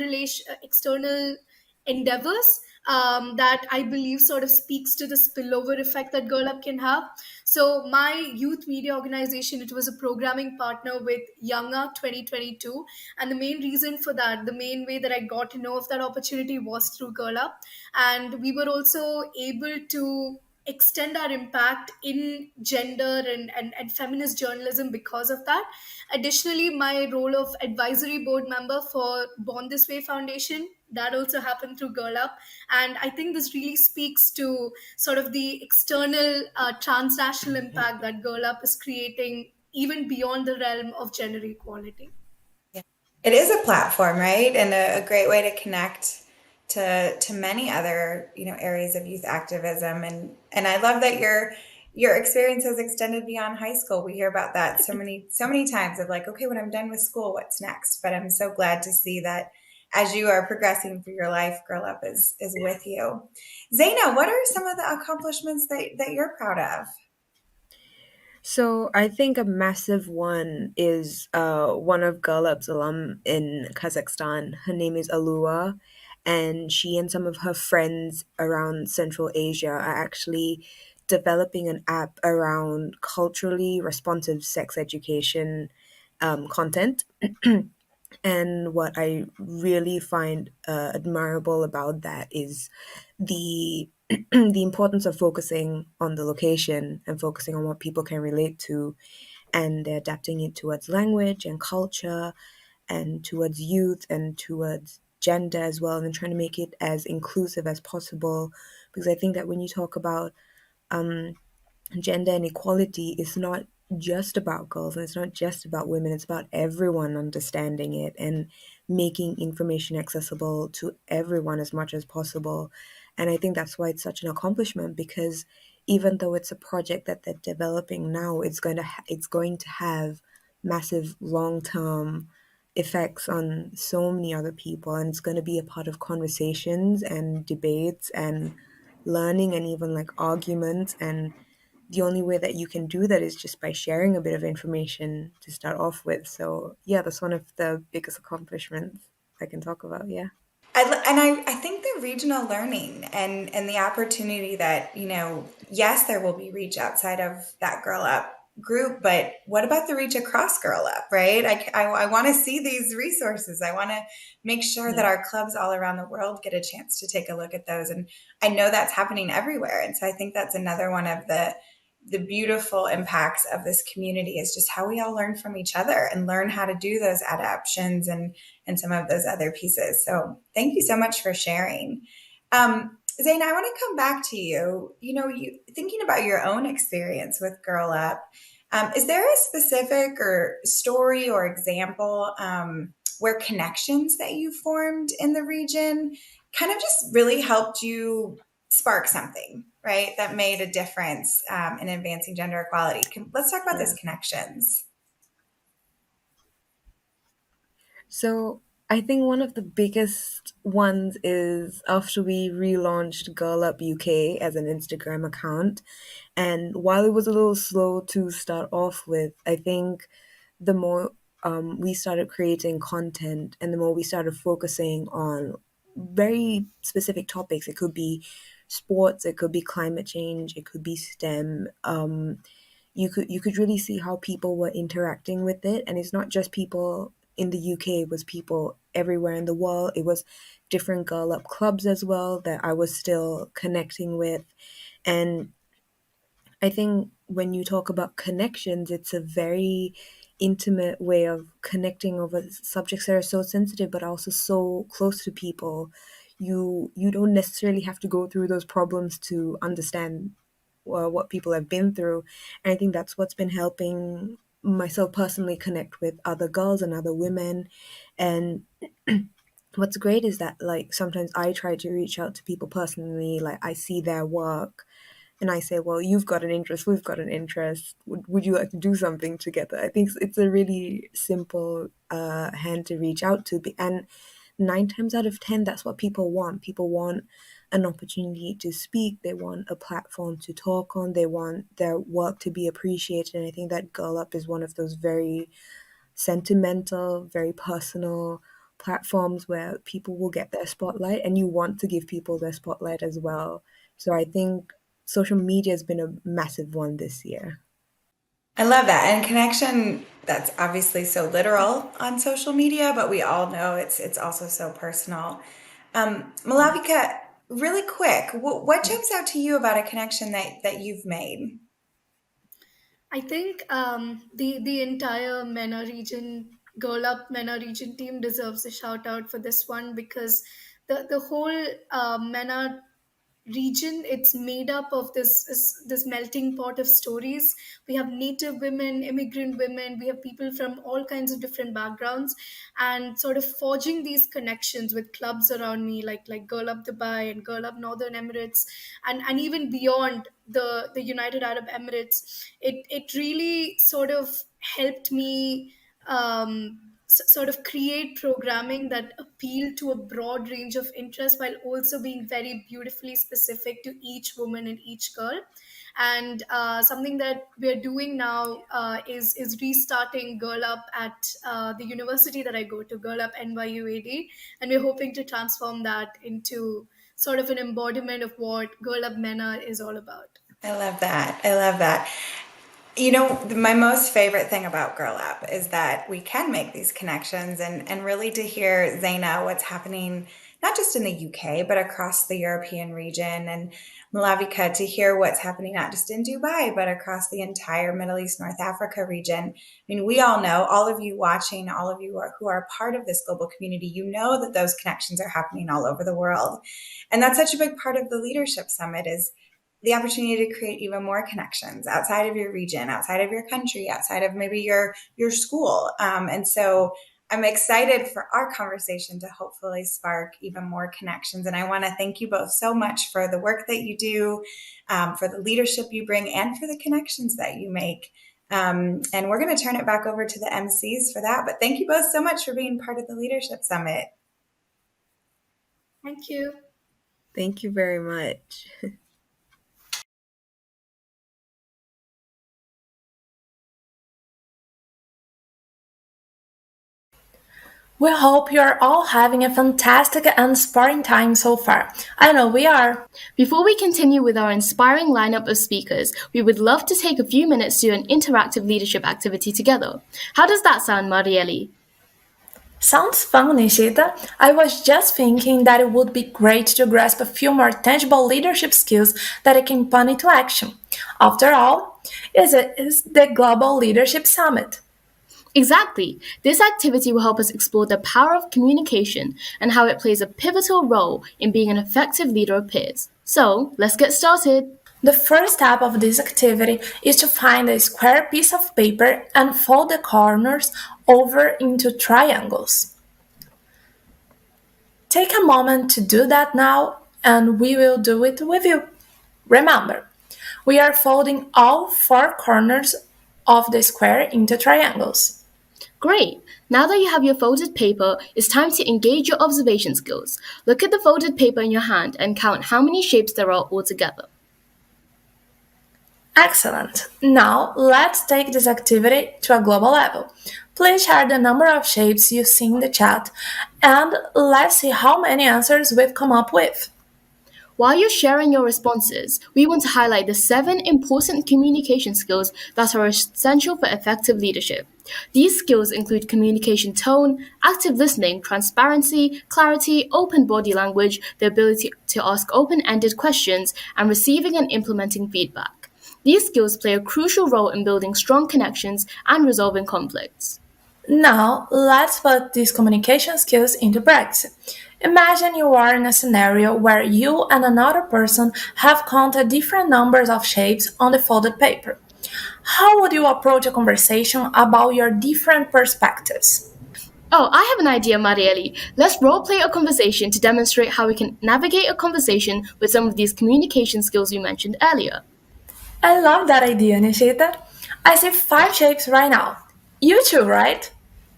endeavors that I believe sort of speaks to the spillover effect that Girl Up can have. So my youth media organization, it was a programming partner with Younger 2022. And the main reason for that, the main way that I got to know of that opportunity was through Girl Up. And we were also able to extend our impact in gender and feminist journalism because of that. Additionally, my role of advisory board member for Born This Way Foundation, that also happened through Girl Up. And I think this really speaks to sort of the external transnational impact that Girl Up is creating even beyond the realm of gender equality. It is a platform, right? And a great way to connect to many other, areas of youth activism. And I love that your experience has extended beyond high school. We hear about that so many times of like, okay, when I'm done with school, what's next? But I'm so glad to see that as you are progressing through your life, Girl Up is with you. Zaina, what are some of the accomplishments that you're proud of? So I think a massive one is one of Girl Up's alum in Kazakhstan. Her name is Alua, and she and some of her friends around Central Asia are actually developing an app around culturally responsive sex education content. And what I really find admirable about that is the the importance of focusing on the location and focusing on what people can relate to, and they're adapting it towards language and culture and towards youth and towards gender as well, and trying to make it as inclusive as possible. Because I think that when you talk about gender inequality, it's not just about girls and it's not just about women, it's about everyone understanding it and making information accessible to everyone as much as possible. And I think that's why it's such an accomplishment, because even though it's a project that they're developing now, it's going to have massive long-term effects on so many other people, and it's going to be a part of conversations and debates and learning and even like arguments. And the only way that you can do that is just by sharing a bit of information to start off with. So yeah, that's one of the biggest accomplishments I can talk about. Yeah. I think the regional learning and the opportunity that, yes, there will be reach outside of that Girl Up group, but what about the reach across Girl Up, right? I want to see these resources. I want to make sure that our clubs all around the world get a chance to take a look at those. And I know that's happening everywhere. And so I think that's another one of the beautiful impacts of this community is just how we all learn from each other and learn how to do those adaptions and some of those other pieces. So thank you so much for sharing. Zaina, I want to come back to you. You thinking about your own experience with Girl Up. Is there a specific or story or example where connections that you formed in the region kind of just really helped you spark something, right? That made a difference in advancing gender equality. Let's talk about those connections. So I think one of the biggest ones is after we relaunched Girl Up UK as an Instagram account. And while it was a little slow to start off with, I think the more we started creating content and the more we started focusing on very specific topics, it could be sports, it could be climate change, it could be STEM. You could really see how people were interacting with it, and it's not just people in the UK, it was people everywhere in the world. It was different Girl Up clubs as well that I was still connecting with. And I think when you talk about connections, it's a very intimate way of connecting over subjects that are so sensitive but also so close to people. You don't necessarily have to go through those problems to understand what people have been through. And I think that's what's been helping myself personally connect with other girls and other women. And what's great is that like sometimes I try to reach out to people personally, like I see their work and I say, well, you've got an interest, we've got an interest. Would you like to do something together? I think it's a really simple hand to reach out to. And 9 times out of 10, that's what people want. People want an opportunity to speak. They want a platform to talk on. They want their work to be appreciated. And I think that Girl Up is one of those very sentimental, very personal platforms where people will get their spotlight and you want to give people their spotlight as well. So I think social media has been a massive one this year. I love that. And connection, that's obviously so literal on social media, but we all know it's also so personal. Malavika, really quick, what jumps out to you about a connection that you've made? I think the entire MENA region, Girl Up MENA region team deserves a shout out for this one, because the whole MENA region, it's made up of this melting pot of stories. We have native women, immigrant women, we have people from all kinds of different backgrounds, and sort of forging these connections with clubs around me, like Girl Up Dubai and Girl Up Northern Emirates, and even beyond the United Arab Emirates. It really sort of helped me sort of create programming that appeal to a broad range of interests, while also being very beautifully specific to each woman and each girl. And something that we're doing now is restarting Girl Up at the university that I go to, Girl Up NYUAD, and we're hoping to transform that into sort of an embodiment of what Girl Up MENA is all about. I love that. I love that. My most favorite thing about Girl Up is that we can make these connections and really to hear, Zaina, what's happening, not just in the UK, but across the European region, and Malavika, to hear what's happening, not just in Dubai, but across the entire Middle East, North Africa region. I mean, we all know, all of you watching, all of you who are part of this global community, you know that those connections are happening all over the world. And that's such a big part of the Leadership Summit is the opportunity to create even more connections outside of your region, outside of your country, outside of maybe your school. And so I'm excited for our conversation to hopefully spark even more connections. And I want to thank you both so much for the work that you do, for the leadership you bring, and for the connections that you make. And we're going to turn it back over to the MCs for that. But thank you both so much for being part of the Leadership Summit. Thank you. Thank you very much. We hope you're all having a fantastic and inspiring time so far. I know we are. Before we continue with our inspiring lineup of speakers, we would love to take a few minutes to do an interactive leadership activity together. How does that sound, Marieli? Sounds fun, Nishita. I was just thinking that it would be great to grasp a few more tangible leadership skills that I can put into action. After all, it is the Global Leadership Summit. Exactly. This activity will help us explore the power of communication and how it plays a pivotal role in being an effective leader of peers. So, let's get started. The first step of this activity is to find a square piece of paper and fold the corners over into triangles. Take a moment to do that now, and we will do it with you. Remember, we are folding all four corners of the square into triangles. Great! Now that you have your folded paper, it's time to engage your observation skills. Look at the folded paper in your hand and count how many shapes there are altogether. Excellent! Now, let's take this activity to a global level. Please share the number of shapes you see in the chat, and let's see how many answers we've come up with. While you're sharing your responses, we want to highlight the 7 important communication skills that are essential for effective leadership. These skills include communication tone, active listening, transparency, clarity, open body language, the ability to ask open-ended questions, and receiving and implementing feedback. These skills play a crucial role in building strong connections and resolving conflicts. Now, let's put these communication skills into practice. Imagine you are in a scenario where you and another person have counted different numbers of shapes on the folded paper. How would you approach a conversation about your different perspectives? Oh, I have an idea, Marieli. Let's roleplay a conversation to demonstrate how we can navigate a conversation with some of these communication skills you mentioned earlier. I love that idea, Nishita. I see 5 shapes right now. You too, right?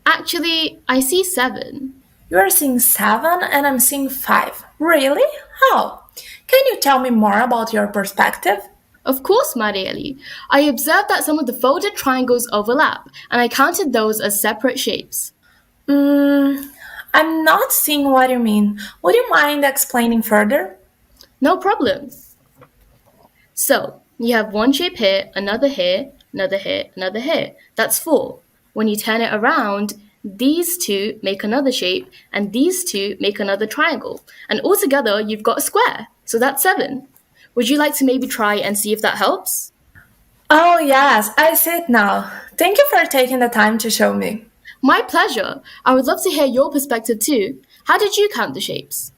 Actually, I see 7. You are seeing 7 and I'm seeing 5. Really? How? Can you tell me more about your perspective? Of course, Marieli. I observed that some of the folded triangles overlap, and I counted those as separate shapes. I'm not seeing what you mean. Would you mind explaining further? No problem. So, you have one shape here, another here, another here, another here. That's 4. When you turn it around, these 2 make another shape, and these 2 make another triangle. And altogether, you've got a square. So that's 7. Would you like to maybe try and see if that helps? Oh, yes, I see it now. Thank you for taking the time to show me. My pleasure. I would love to hear your perspective too. How did you count the shapes?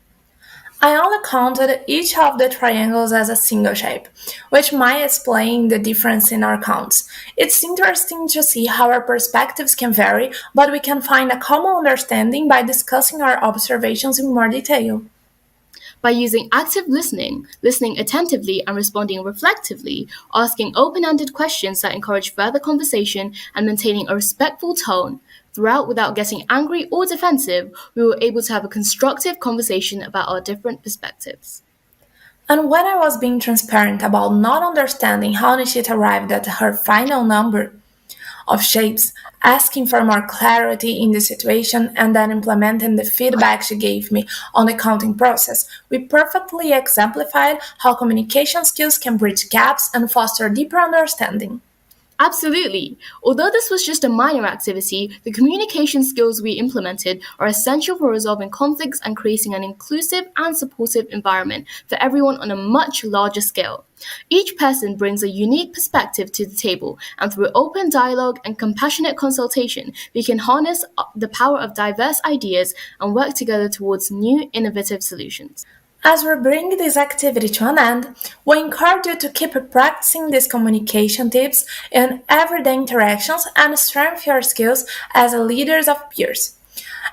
I only counted each of the triangles as a single shape, which might explain the difference in our counts. It's interesting to see how our perspectives can vary, but we can find a common understanding by discussing our observations in more detail. By using active listening, listening attentively and responding reflectively, asking open-ended questions that encourage further conversation, and maintaining a respectful tone throughout without getting angry or defensive, we were able to have a constructive conversation about our different perspectives. And when I was being transparent about not understanding how Nishita arrived at her final number of shapes, asking for more clarity in the situation, and then implementing the feedback she gave me on the counting process, we perfectly exemplified how communication skills can bridge gaps and foster deeper understanding. Absolutely. Although this was just a minor activity, the communication skills we implemented are essential for resolving conflicts and creating an inclusive and supportive environment for everyone on a much larger scale. Each person brings a unique perspective to the table, and through open dialogue and compassionate consultation, we can harness the power of diverse ideas and work together towards new innovative solutions. As we bring this activity to an end, we encourage you to keep practicing these communication tips in everyday interactions and strengthen your skills as leaders of peers.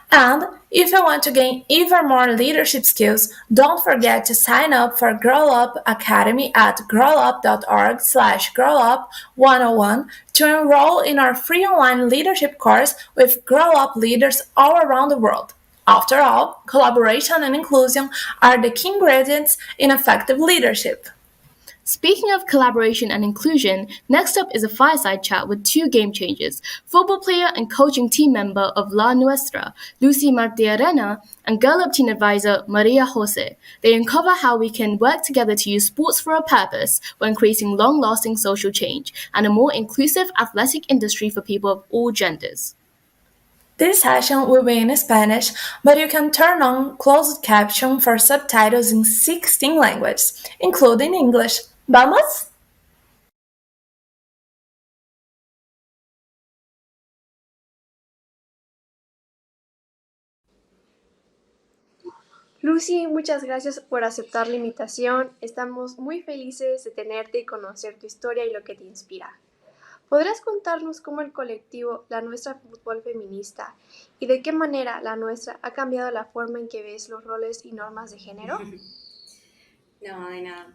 And if you want to gain even more leadership skills, don't forget to sign up for Grow Up Academy at growup.org/growup101 to enroll in our free online leadership course with Grow Up leaders all around the world. After all, collaboration and inclusion are the key ingredients in effective leadership. Speaking of collaboration and inclusion, next up is a fireside chat with two game changers, football player and coaching team member of La Nuestra, Lucy Martiarena, and Girl Up Teen advisor, Maria Jose. They uncover how we can work together to use sports for a purpose when creating long-lasting social change and a more inclusive athletic industry for people of all genders. This session will be in Spanish, but you can turn on closed caption for subtitles in 16 languages, including English. ¿Vamos? Lucy, muchas gracias por aceptar la invitación. Estamos muy felices de tenerte y conocer tu historia y lo que te inspira. ¿Podrías contarnos cómo el colectivo La Nuestra Fútbol Feminista y de qué manera La Nuestra ha cambiado la forma en que ves los roles y normas de género? No, de nada.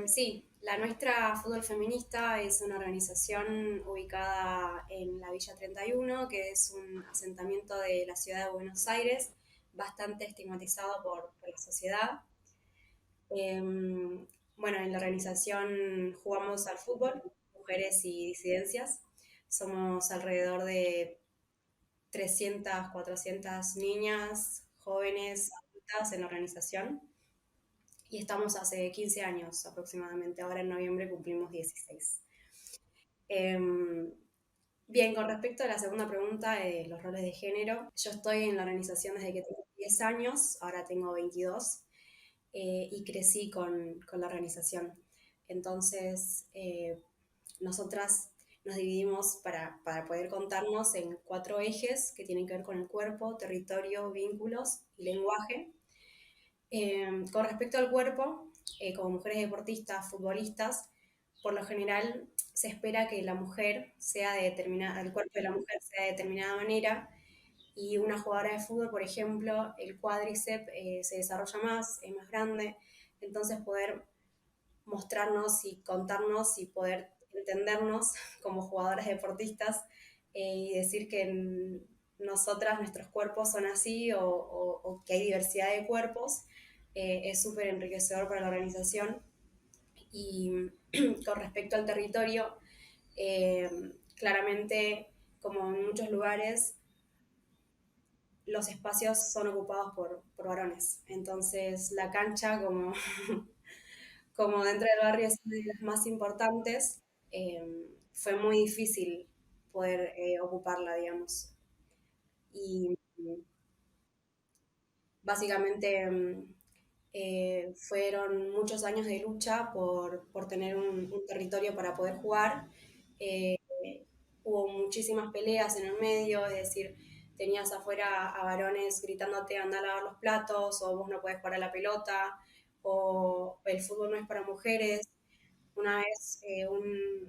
Sí, La Nuestra Fútbol Feminista es una organización ubicada en la Villa 31, que es un asentamiento de la ciudad de Buenos Aires, bastante estigmatizado por la sociedad. Bueno, en la organización jugamos al fútbol, mujeres y disidencias. Somos alrededor de 300, 400 niñas, jóvenes, adultas en la organización. Y estamos hace 15 años aproximadamente. Ahora en noviembre cumplimos 16. Bien, con respecto a la segunda pregunta de los roles de género, yo estoy en la organización desde que tengo 10 años, ahora tengo 22, y crecí con la organización. Entonces, nosotras nos dividimos para poder contarnos en 4 ejes que tienen que ver con el cuerpo, territorio, vínculos y lenguaje. Con respecto al cuerpo, como mujeres deportistas, futbolistas, por lo general se espera que la mujer sea determinada, el cuerpo de la mujer sea de determinada manera, y una jugadora de fútbol, por ejemplo, el cuádriceps se desarrolla más, es más grande, entonces poder mostrarnos y contarnos y poder entendernos como jugadoras deportistas, y decir que nosotras, nuestros cuerpos son así o que hay diversidad de cuerpos, es súper enriquecedor para la organización. Y con respecto al territorio, claramente, como en muchos lugares, los espacios son ocupados por varones. Entonces, la cancha, como, como dentro del barrio es una de las más importantes, fue muy difícil poder ocuparla, digamos. Y básicamente fueron muchos años de lucha por tener un territorio para poder jugar. Eh, Hubo muchísimas peleas en el medio, es decir, tenías afuera a varones gritándote anda a lavar los platos, o vos no podés jugar a la pelota, o el fútbol no es para mujeres. Una vez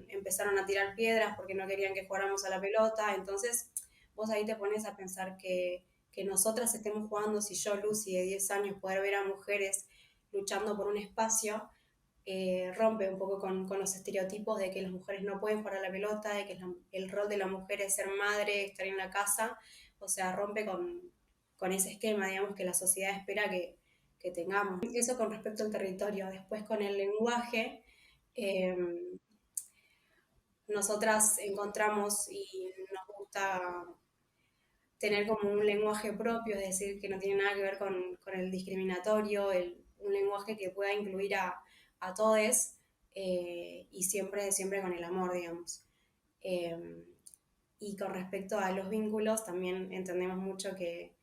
empezaron a tirar piedras porque no querían que jugáramos a la pelota, entonces vos ahí te pones a pensar que nosotras estemos jugando, si yo, Lucy, de 10 años, poder ver a mujeres luchando por un espacio, rompe un poco con los estereotipos de que las mujeres no pueden jugar a la pelota, de que el rol de la mujer es ser madre, estar en la casa, o sea, rompe con ese esquema, digamos, que la sociedad espera que tengamos. Eso con respecto al territorio. Después con el lenguaje, nosotras encontramos y nos gusta tener como un lenguaje propio, es decir, que no tiene nada que ver con el discriminatorio, un lenguaje que pueda incluir a todos, y siempre, siempre con el amor, digamos. Y con respecto a los vínculos, también entendemos mucho que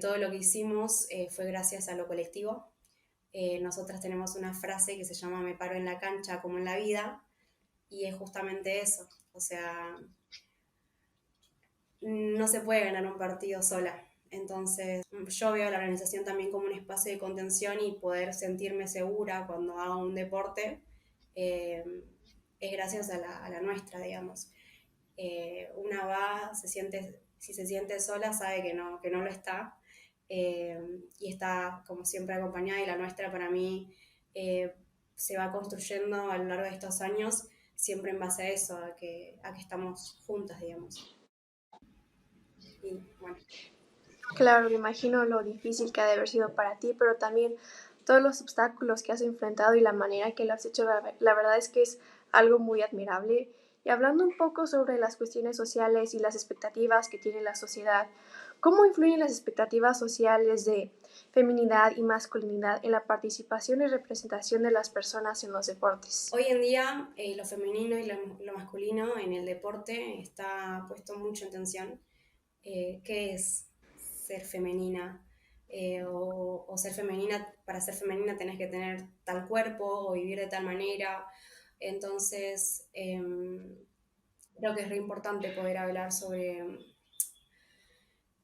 todo lo que hicimos fue gracias a lo colectivo. Nosotras tenemos una frase que se llama "me paro en la cancha como en la vida", y es justamente eso. O sea, no se puede ganar un partido sola. Entonces, yo veo la organización también como un espacio de contención y poder sentirme segura cuando hago un deporte es gracias a la nuestra, digamos. Una va, si se siente sola, sabe que no lo está, y está como siempre acompañada, y la nuestra para mí se va construyendo a lo largo de estos años, siempre en base a eso, a que estamos juntas, digamos. Y bueno. Claro, me imagino lo difícil que ha de haber sido para ti, pero también todos los obstáculos que has enfrentado y la manera que lo has hecho, la verdad es que es algo muy admirable. Y hablando un poco sobre las cuestiones sociales y las expectativas que tiene la sociedad, ¿cómo influyen las expectativas sociales de feminidad y masculinidad en la participación y representación de las personas en los deportes? Hoy en día lo femenino y lo masculino en el deporte está puesto mucho en tensión. ¿Qué es ser femenina? O ser femenina, para ser femenina tenés que tener tal cuerpo o vivir de tal manera. Entonces, creo que es re importante poder hablar sobre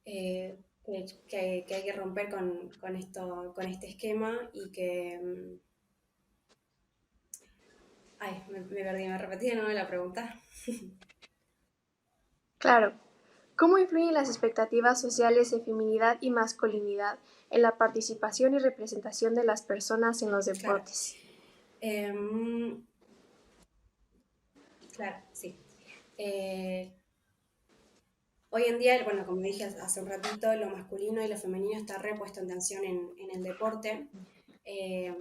que hay que romper con este esquema y que... Ay, me perdí, me repetí de nuevo la pregunta. Claro. ¿Cómo influyen las expectativas sociales de feminidad y masculinidad en la participación y representación de las personas en los Claro. deportes? Claro, sí. Hoy en día, bueno, como dije hace un ratito, lo masculino y lo femenino está repuesto en tensión en el deporte. Eh,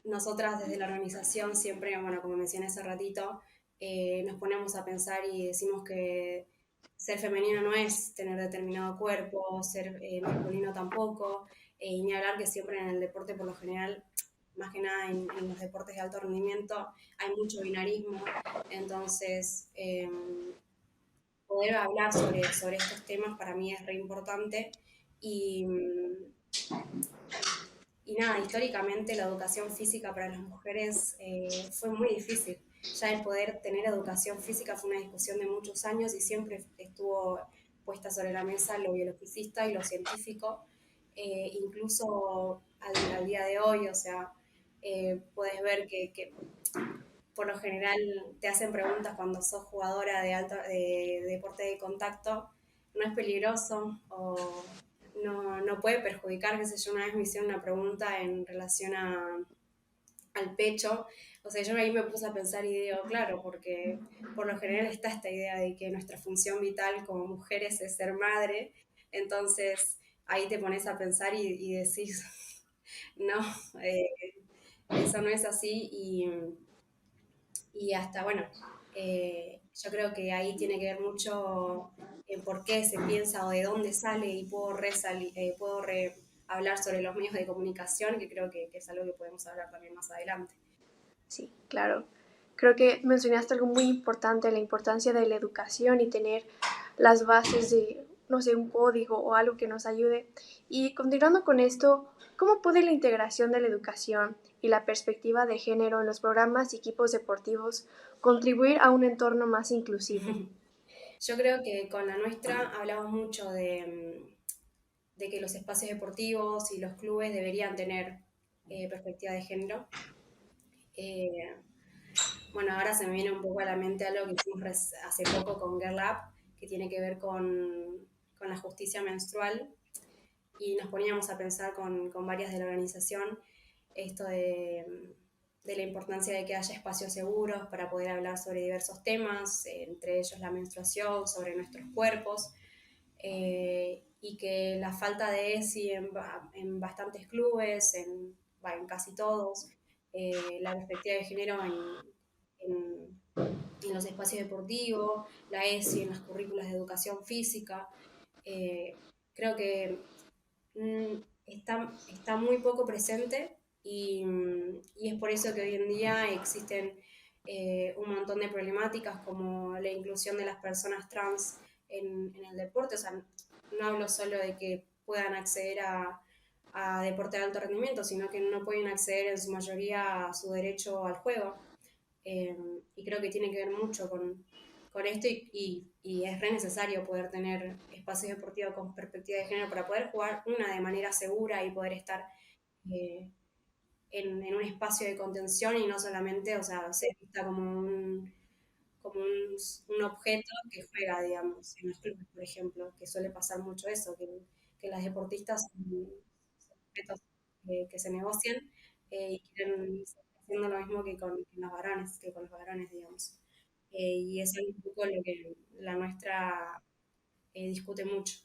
Nosotras desde la organización siempre, bueno, como mencioné hace ratito, nos ponemos a pensar y decimos que ser femenino no es tener determinado cuerpo, ser masculino tampoco, y ni hablar que siempre en el deporte por lo general, más que nada en los deportes de alto rendimiento, hay mucho binarismo. Entonces, poder hablar sobre estos temas para mí es re importante. Y, y nada, históricamente la educación física para las mujeres fue muy difícil. Ya el poder tener educación física fue una discusión de muchos años y siempre estuvo puesta sobre la mesa lo biologicista y lo científico, incluso al día de hoy. O sea, puedes ver que por lo general te hacen preguntas cuando sos jugadora de deporte de contacto, ¿no es peligroso? O no puede perjudicar, qué sé yo. Una vez me hicieron una pregunta en relación al pecho. O sea, yo ahí me puse a pensar y digo, claro, porque por lo general está esta idea de que nuestra función vital como mujeres es ser madre. Entonces ahí te pones a pensar y decís, no, eh, eso no es así. Y hasta, bueno, yo creo que ahí tiene que ver mucho en por qué se piensa o de dónde sale, y puedo hablar sobre los medios de comunicación, que creo que es algo que podemos hablar también más adelante. Sí, claro. Creo que mencionaste algo muy importante, la importancia de la educación y tener las bases de, no sé, un código o algo que nos ayude. Y continuando con esto, ¿cómo puede la integración de la educación y la perspectiva de género en los programas y equipos deportivos contribuir a un entorno más inclusivo? Yo creo que con la nuestra hablamos mucho de que los espacios deportivos y los clubes deberían tener perspectiva de género. Eh, bueno, ahora se me viene un poco a la mente algo que hicimos hace poco con Girl Up, que tiene que ver con la justicia menstrual, y nos poníamos a pensar con varias de la organización esto de la importancia de que haya espacios seguros para poder hablar sobre diversos temas, entre ellos la menstruación, sobre nuestros cuerpos, y que la falta de ESI en bastantes clubes, en casi todos, la perspectiva de género en, en los espacios deportivos, la ESI en las currículas de educación física, creo que está muy poco presente, y es por eso que hoy en día existen un montón de problemáticas como la inclusión de las personas trans en el deporte. O sea, no hablo solo de que puedan acceder a deporte de alto rendimiento, sino que no pueden acceder en su mayoría a su derecho al juego. Y creo que tiene que ver mucho con esto y es re necesario poder tener espacios deportivos con perspectiva de género para poder jugar una de manera segura y poder estar eh, en un espacio de contención y no solamente, o sea, ser vista como un objeto que juega, digamos, en los clubes, por ejemplo, que suele pasar mucho eso, que las deportistas son objetos que se negocian y quieren seguir haciendo lo mismo que con los varones, digamos. Y eso es un poco lo que la nuestra discute mucho.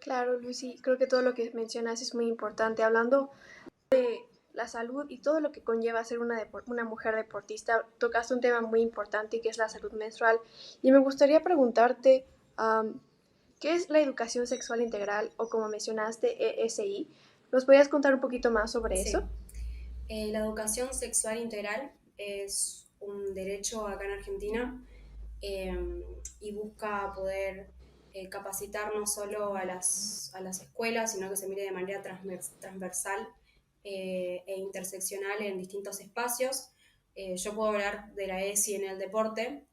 Claro, Lucy, creo que todo lo que mencionas es muy importante. Hablando de la salud y todo lo que conlleva ser una mujer deportista, tocaste un tema muy importante que es la salud menstrual. Y me gustaría preguntarte, ¿qué es la educación sexual integral o como mencionaste, ESI? ¿Nos podrías contar un poquito más sobre eso? Sí. La educación sexual integral es un derecho acá en Argentina y busca poder capacitar no solo a las escuelas, sino que se mire de manera transversal e interseccional en distintos espacios. Yo puedo hablar de la ESI en el deporte,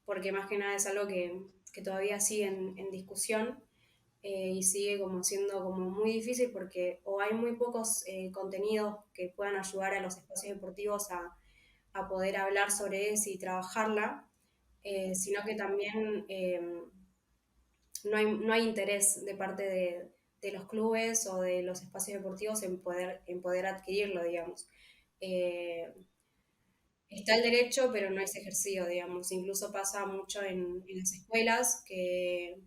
porque más que nada es algo que todavía sigue en discusión y sigue como siendo como muy difícil porque o hay muy pocos contenidos que puedan ayudar a los espacios deportivos a poder hablar sobre eso y trabajarla, sino que también no hay interés de parte de los clubes o de los espacios deportivos en poder adquirirlo, digamos. Eh, Está el derecho, pero no es ejercido, digamos. Incluso pasa mucho en las escuelas que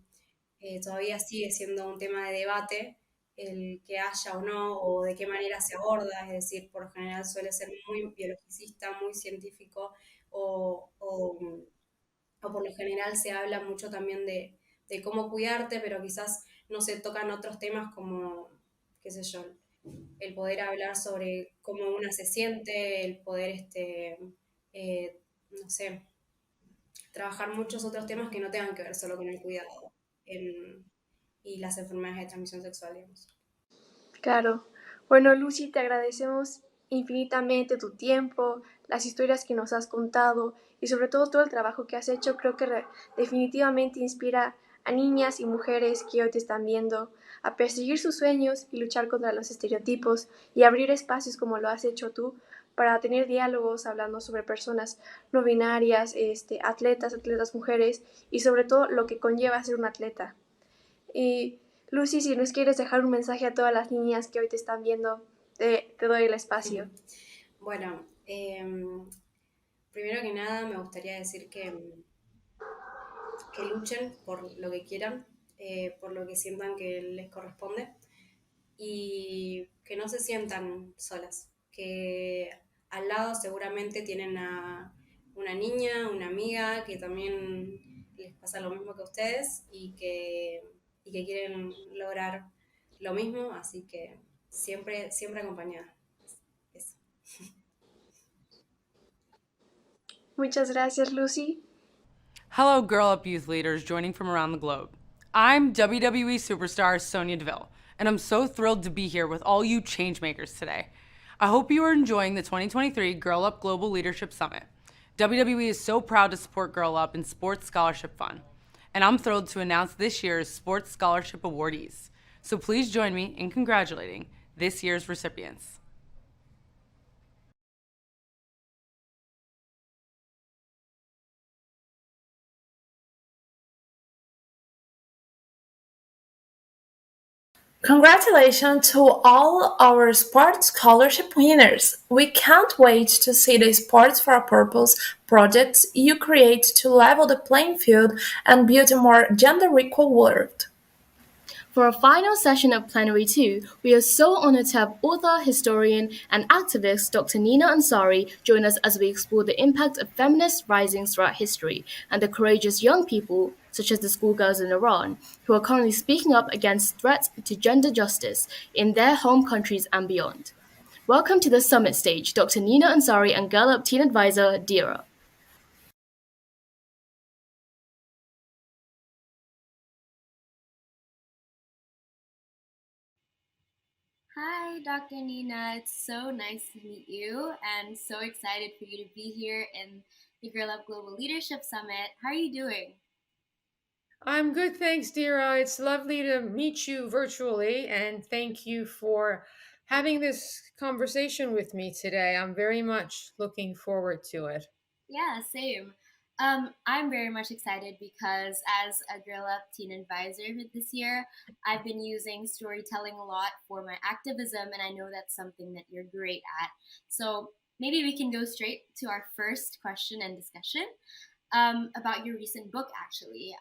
todavía sigue siendo un tema de debate el que haya o no, o de qué manera se aborda, es decir, por lo general suele ser muy biologicista, muy científico, o por lo general se habla mucho también de cómo cuidarte, pero quizás no se tocan otros temas como, qué sé yo, el poder hablar sobre cómo una se siente, el poder, no sé, trabajar muchos otros temas que no tengan que ver solo con el cuidado y las enfermedades de transmisión sexual, digamos. Claro. Bueno, Lucy, te agradecemos infinitamente tu tiempo, las historias que nos has contado y sobre todo el trabajo que has hecho. Creo que definitivamente inspira a niñas y mujeres que hoy te están viendo a perseguir sus sueños y luchar contra los estereotipos y abrir espacios como lo has hecho tú para tener diálogos hablando sobre personas no binarias, atletas mujeres y sobre todo lo que conlleva ser un atleta. Y Lucy, si nos quieres dejar un mensaje a todas las niñas que hoy te están viendo, te doy el espacio. Bueno, primero que nada me gustaría decir que luchen por lo que quieran, por lo que sientan que les corresponde y que no se sientan solas, que al lado seguramente tienen a una niña, una amiga que también les pasa lo mismo que a ustedes y que quieren lograr lo mismo, así que siempre, siempre acompañada. Eso. Muchas gracias, Lucy. Hello, Girl Up Youth leaders joining from around the globe. I'm WWE superstar Sonya Deville, and I'm so thrilled to be here with all you changemakers today. I hope you are enjoying the 2023 Girl Up Global Leadership Summit. WWE is so proud to support Girl Up in Sports Scholarship Fund, and I'm thrilled to announce this year's Sports Scholarship awardees. So please join me in congratulating this year's recipients. Congratulations to all our sports scholarship winners! We can't wait to see the Sports for a Purpose projects you create to level the playing field and build a more gender equal world. For our final session of Plenary Two, we are so honored to have author, historian, and activist Dr. Nina Ansari join us as we explore the impact of feminist risings throughout history and the courageous young people, such as the schoolgirls in Iran, who are currently speaking up against threats to gender justice in their home countries and beyond. Welcome to the summit stage, Dr. Nina Ansari and Girl Up Teen Advisor Dira. Hi, Dr. Nina. It's so nice to meet you and so excited for you to be here in the Girl Up Global Leadership Summit. How are you doing? I'm good, thanks, Dira. It's lovely to meet you virtually, and thank you for having this conversation with me today. I'm very much looking forward to it. Yeah, same. I'm very much excited because as a Girl Up Teen Advisor this year, I've been using storytelling a lot for my activism, and I know that's something that you're great at. So maybe we can go straight to our first question and discussion about your recent book, actually.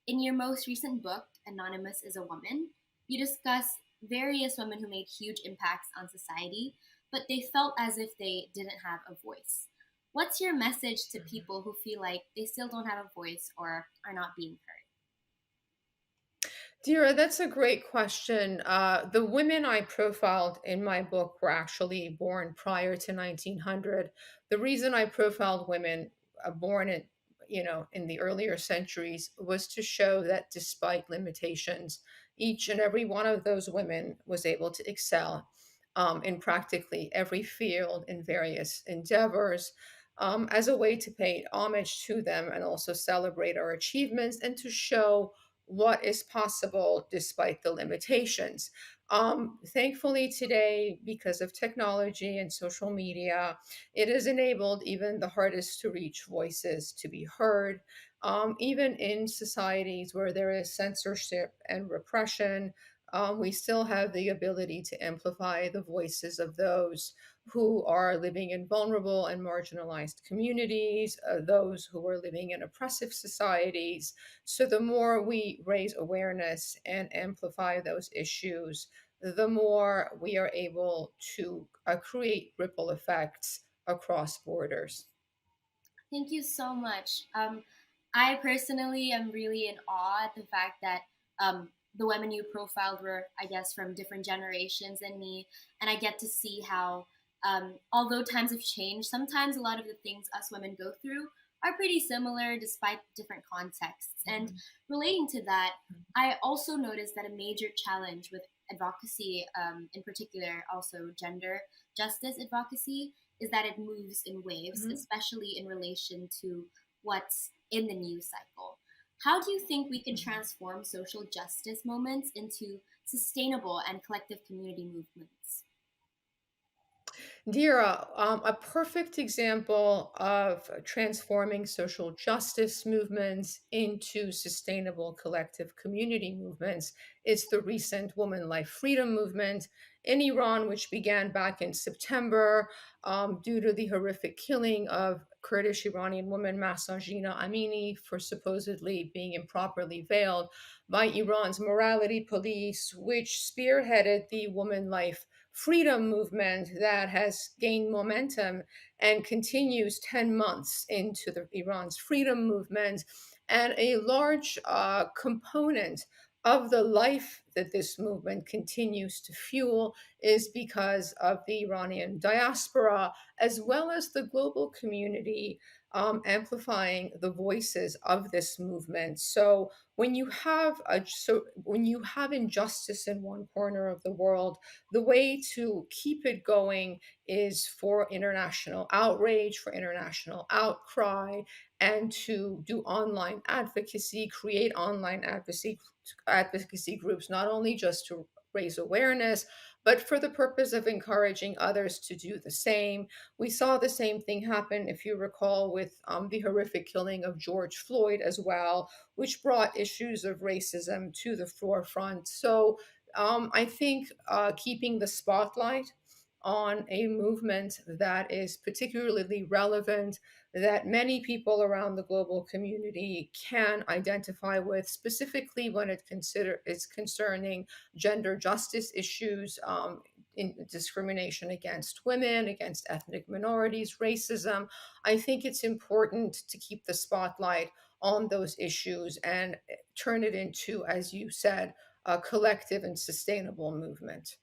In your most recent book, Anonymous is a Woman, you discuss various women who made huge impacts on society, but they felt as if they didn't have a voice. What's your message to people who feel like they still don't have a voice or are not being heard? Dira, that's a great question. The women I profiled in my book were actually born prior to 1900. The reason I profiled women born in the earlier centuries was to show that despite limitations, each and every one of those women was able to excel in practically every field in various endeavors. As a way to pay homage to them and also celebrate our achievements and to show what is possible despite the limitations. Thankfully, today, because of technology and social media, it has enabled even the hardest to reach voices to be heard. Even in societies where there is censorship and repression, we still have the ability to amplify the voices of those who are living in vulnerable and marginalized communities, those who are living in oppressive societies. So the more we raise awareness and amplify those issues, the more we are able to create ripple effects across borders. Thank you so much. I personally am really in awe at the fact that the women you profiled were, I guess, from different generations than me. And I get to see how, although times have changed, sometimes a lot of the things us women go through are pretty similar despite different contexts. And relating to that, I also noticed that a major challenge with advocacy, in particular, also gender justice advocacy, is that it moves in waves, especially in relation to what's in the news cycle. How do you think we can transform social justice moments into sustainable and collective community movements? Dira, a perfect example of transforming social justice movements into sustainable collective community movements is the recent Woman Life Freedom movement in Iran, which began back in September due to the horrific killing of Kurdish Iranian woman Masajina Amini for supposedly being improperly veiled by Iran's morality police, which spearheaded the Woman Life Freedom movement that has gained momentum and continues 10 months into Iran's freedom movement. And a large component of the life that this movement continues to fuel is because of the Iranian diaspora, as well as the global community amplifying the voices of this movement. So when you have injustice in one corner of the world, the way to keep it going is for international outrage, for international outcry, and to do online advocacy, create online advocacy groups, not only just to raise awareness, but for the purpose of encouraging others to do the same. We saw the same thing happen, if you recall, with the horrific killing of George Floyd as well, which brought issues of racism to the forefront. So I think keeping the spotlight on a movement that is particularly relevant, that many people around the global community can identify with, specifically when it's concerning gender justice issues, in discrimination against women, against ethnic minorities, racism. I think it's important to keep the spotlight on those issues and turn it into, as you said, a collective and sustainable movement.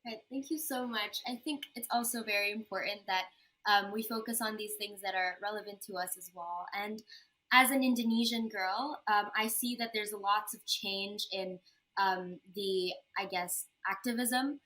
Right, thank you so much. I think it's also very important that we focus on these things that are relevant to us as well. And as an Indonesian girl, I see that there's lots of change in the, I guess, activism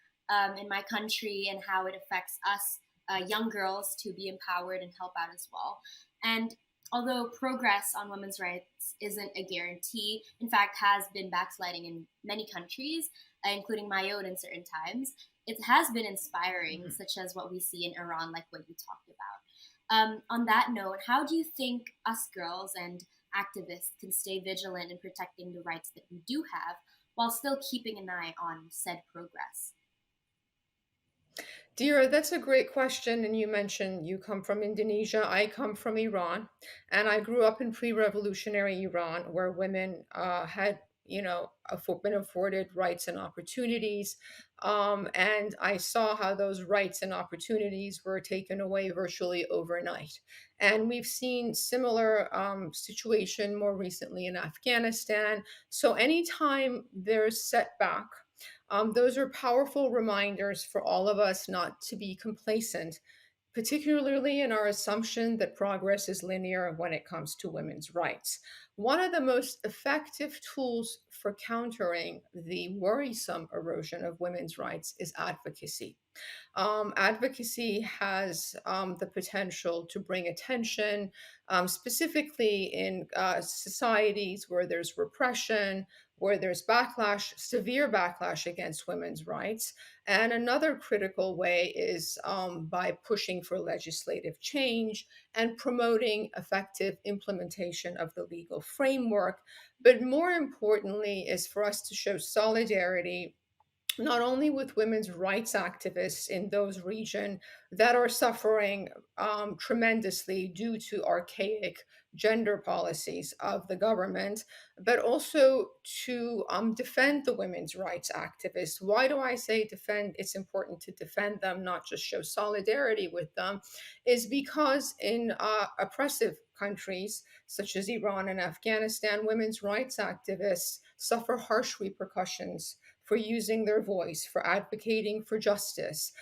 in my country and how it affects us young girls to be empowered and help out as well. And although progress on women's rights isn't a guarantee, in fact, has been backsliding in many countries, including my own in certain times, it has been inspiring, such as what we see in Iran, like what you talked about. On that note, how do you think us girls and activists can stay vigilant in protecting the rights that we do have while still keeping an eye on said progress? Dira, that's a great question. And you mentioned you come from Indonesia. I come from Iran. And I grew up in pre revolutionary Iran where women had, been afforded rights and opportunities. And I saw how those rights and opportunities were taken away virtually overnight. And we've seen similar situation more recently in Afghanistan. So anytime there's setback, those are powerful reminders for all of us not to be complacent, particularly in our assumption that progress is linear when it comes to women's rights. One of the most effective tools for countering the worrisome erosion of women's rights is advocacy. Advocacy has the potential to bring attention, specifically in societies where there's repression, where there's backlash, severe backlash against women's rights. And another critical way is by pushing for legislative change and promoting effective implementation of the legal framework. But more importantly, is for us to show solidarity not only with women's rights activists in those regions that are suffering tremendously due to archaic gender policies of the government, but also to defend the women's rights activists. Why do I say defend? It's important to defend them, not just show solidarity with them, is because in oppressive countries such as Iran and Afghanistan, women's rights activists suffer harsh repercussions for using their voice, for advocating for justice.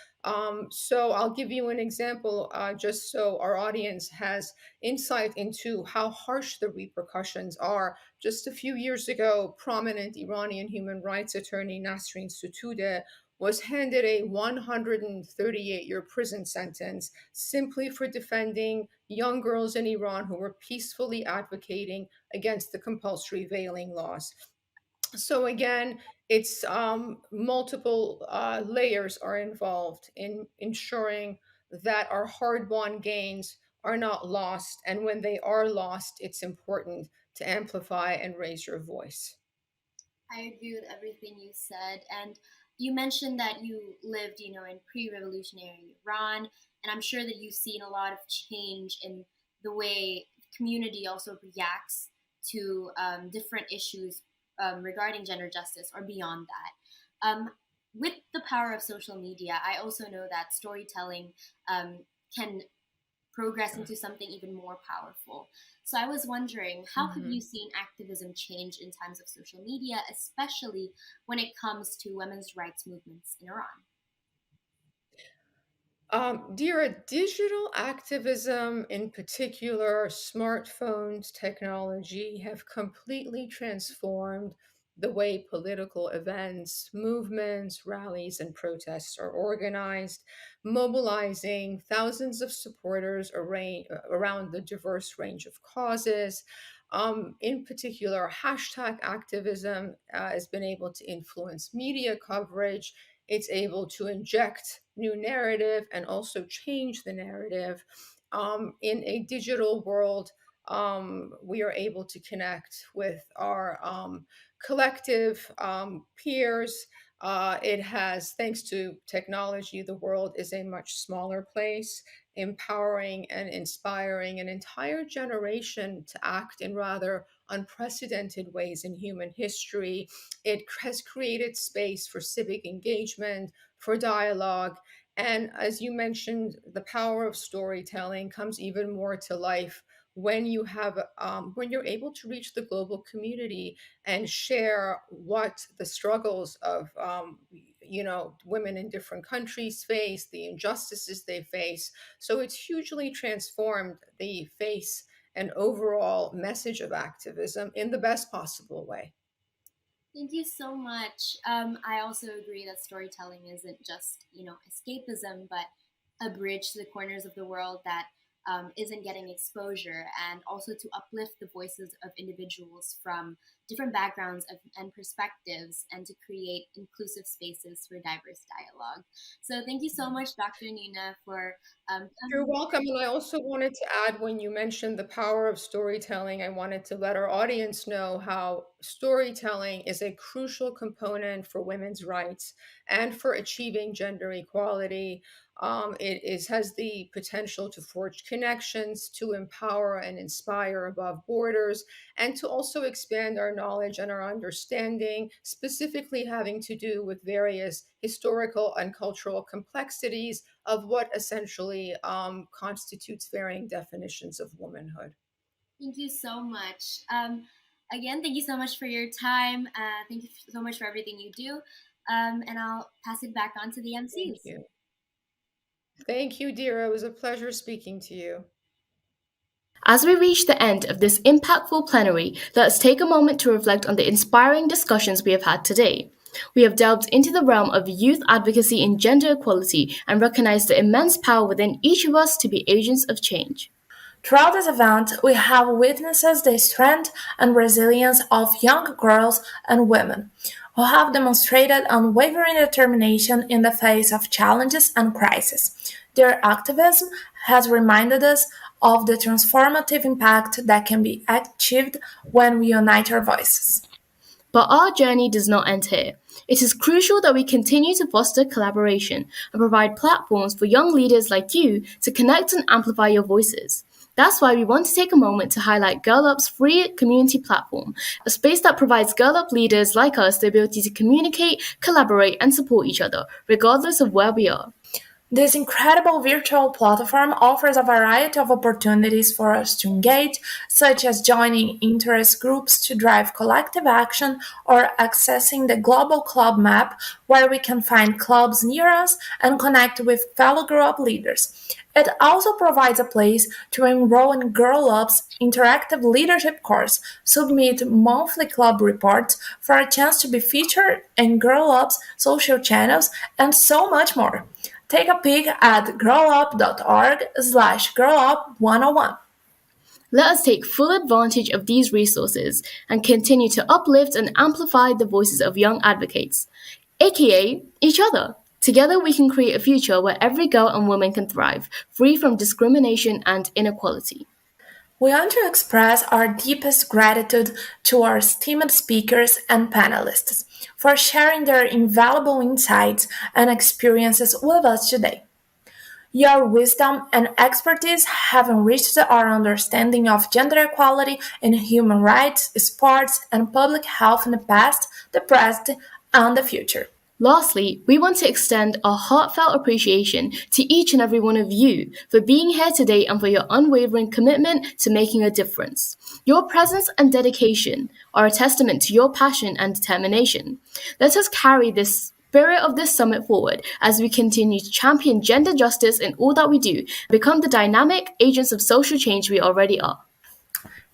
So I'll give you an example just so our audience has insight into how harsh the repercussions are. Just a few years ago, prominent Iranian human rights attorney Nasrin Sotoudeh was handed a 138-year prison sentence simply for defending young girls in Iran who were peacefully advocating against the compulsory veiling laws. So again, it's multiple layers are involved in ensuring that our hard-won gains are not lost, and when they are lost, it's important to amplify and raise your voice. I agree with everything you said. And you mentioned that you lived, in pre-revolutionary Iran, and I'm sure that you've seen a lot of change in the way the community also reacts to different issues regarding gender justice or beyond that. With the power of social media, I also know that storytelling can progress into something even more powerful. So I was wondering, how have you seen activism change in times of social media, especially when it comes to women's rights movements in Iran? Dira, digital activism, in particular, smartphones, technology, have completely transformed the way political events, movements, rallies, and protests are organized, mobilizing thousands of supporters around the diverse range of causes. In particular, hashtag activism has been able to influence media coverage. It's able to inject new narrative and also change the narrative. In a digital world, we are able to connect with our collective peers. It has, thanks to technology, the world is a much smaller place, empowering and inspiring an entire generation to act in rather unprecedented ways in human history. It has created space for civic engagement, for dialogue. And as you mentioned, the power of storytelling comes even more to life when when you're able to reach the global community and share what the struggles of women in different countries face, the injustices they face. So it's hugely transformed the face and overall message of activism in the best possible way. Thank you so much. I also agree that storytelling isn't just, escapism, but a bridge to the corners of the world that isn't getting exposure, and also to uplift the voices of individuals from different backgrounds and perspectives, and to create inclusive spaces for diverse dialogue. So thank you so much, Dr. Nina, for You're welcome. And I also wanted to add, when you mentioned the power of storytelling, I wanted to let our audience know how storytelling is a crucial component for women's rights and for achieving gender equality. Has the potential to forge connections, to empower and inspire above borders, and to also expand our knowledge and our understanding, specifically having to do with various historical and cultural complexities of what essentially constitutes varying definitions of womanhood. Thank you so much. Again, thank you so much for your time. Thank you so much for everything you do. And I'll pass it back on to the MCs. Thank you. Thank you, dear. It was a pleasure speaking to you. As we reach the end of this impactful plenary, let us take a moment to reflect on the inspiring discussions we have had today. We have delved into the realm of youth advocacy and gender equality and recognized the immense power within each of us to be agents of change. Throughout this event, we have witnessed the strength and resilience of young girls and women who have demonstrated unwavering determination in the face of challenges and crises. Their activism has reminded us of the transformative impact that can be achieved when we unite our voices. But our journey does not end here. It is crucial that we continue to foster collaboration and provide platforms for young leaders like you to connect and amplify your voices. That's why we want to take a moment to highlight Girl Up's free community platform, a space that provides Girl Up leaders like us the ability to communicate, collaborate, and support each other, regardless of where we are. This incredible virtual platform offers a variety of opportunities for us to engage, such as joining interest groups to drive collective action or accessing the global club map, where we can find clubs near us and connect with fellow Grow Up leaders. It also provides a place to enroll in Girl Up's interactive leadership course, submit monthly club reports for a chance to be featured in Girl Up's social channels, and so much more. Take a peek at growup.org/growup101. Let us take full advantage of these resources and continue to uplift and amplify the voices of young advocates, aka each other. Together we can create a future where every girl and woman can thrive, free from discrimination and inequality. We want to express our deepest gratitude to our esteemed speakers and panelists for sharing their invaluable insights and experiences with us today. Your wisdom and expertise have enriched our understanding of gender equality in human rights, sports, and public health in the past, the present, and the future. Lastly, we want to extend our heartfelt appreciation to each and every one of you for being here today and for your unwavering commitment to making a difference. Your presence and dedication are a testament to your passion and determination. Let us carry this spirit of this summit forward as we continue to champion gender justice in all that we do and become the dynamic agents of social change we already are.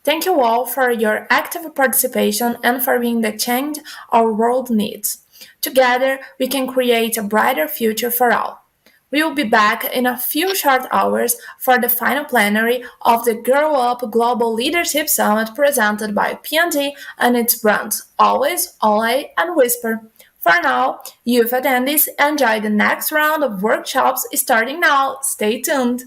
Thank you all for your active participation and for being the change our world needs. Together, we can create a brighter future for all. We will be back in a few short hours for the final plenary of the Grow Up Global Leadership Summit presented by P&G and its brands Always, Olay, and Whisper. For now, youth attendees, enjoy the next round of workshops starting now. Stay tuned!